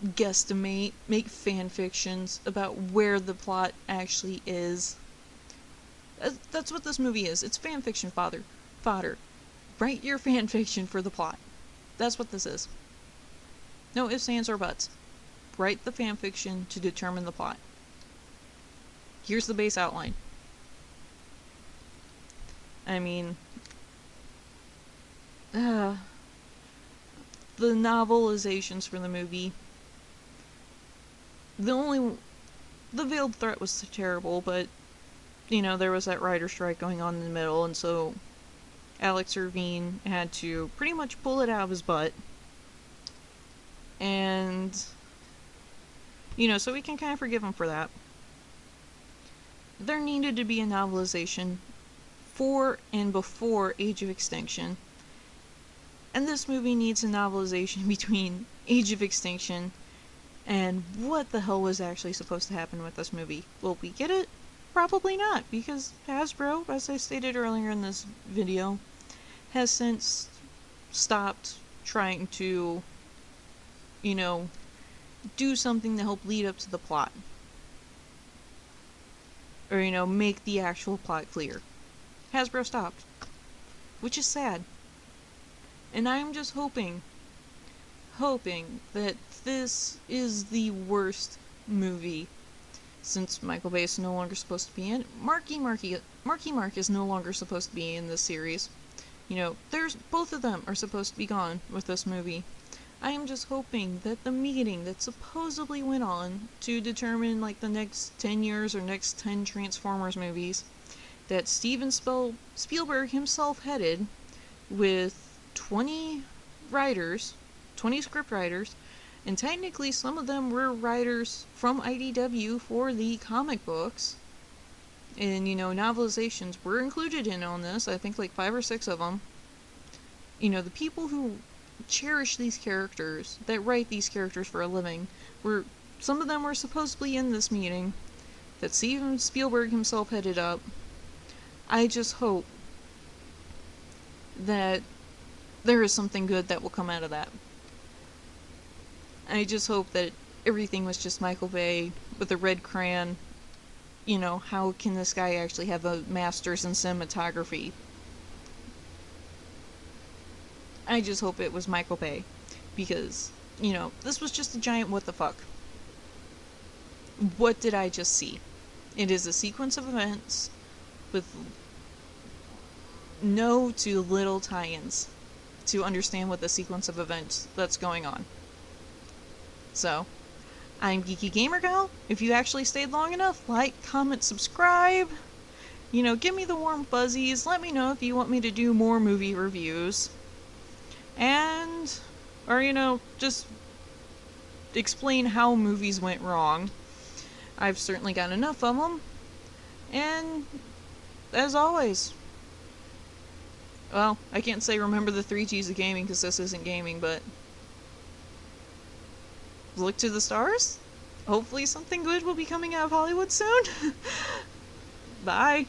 guesstimate, make fan fictions about where the plot actually is. That's what this movie is. It's fan fiction fodder. Write your fan fiction for the plot. That's what this is. No ifs, ands, or buts. Write the fan fiction to determine the plot. Here's the base outline. I mean, the novelizations for the movie. The Veiled Threat was terrible, but, there was that writer strike going on in the middle, and so Alex Irvine had to pretty much pull it out of his butt. And, so we can kind of forgive him for that. There needed to be a novelization for and before Age of Extinction. And this movie needs a novelization between Age of Extinction and what the hell was actually supposed to happen with this movie. Will we get it? Probably not, because Hasbro, as I stated earlier in this video, has since stopped trying to, do something to help lead up to the plot. Or, make the actual plot clear. Hasbro stopped. Which is sad. And I'm just hoping that this is the worst movie, since Michael Bay is no longer supposed to be in. Marky Mark is no longer supposed to be in this series. Both of them are supposed to be gone with this movie. I am just hoping that the meeting that supposedly went on to determine the next 10 years or next 10 Transformers movies that Steven Spielberg himself headed with 20 writers, 20 script writers, and technically some of them were writers from IDW for the comic books. And, novelizations were included in on this, I think 5 or 6 of them. The people who cherish these characters, that write these characters for a living, some of them were supposedly in this meeting that Steven Spielberg himself headed up. I just hope that there is something good that will come out of that. I just hope that everything was just Michael Bay with a red crayon. How can this guy actually have a master's in cinematography? I just hope it was Michael Bay. Because, this was just a giant what the fuck. What did I just see? It is a sequence of events with no to little tie-ins to understand what the sequence of events that's going on. So, I'm GeekyGamer Gal. If you actually stayed long enough, like, comment, subscribe. Give me the warm fuzzies. Let me know if you want me to do more movie reviews. Or, just explain how movies went wrong. I've certainly got enough of them. And, as always, well, I can't say remember the 3 G's of gaming because this isn't gaming, but look to the stars. Hopefully something good will be coming out of Hollywood soon. Bye.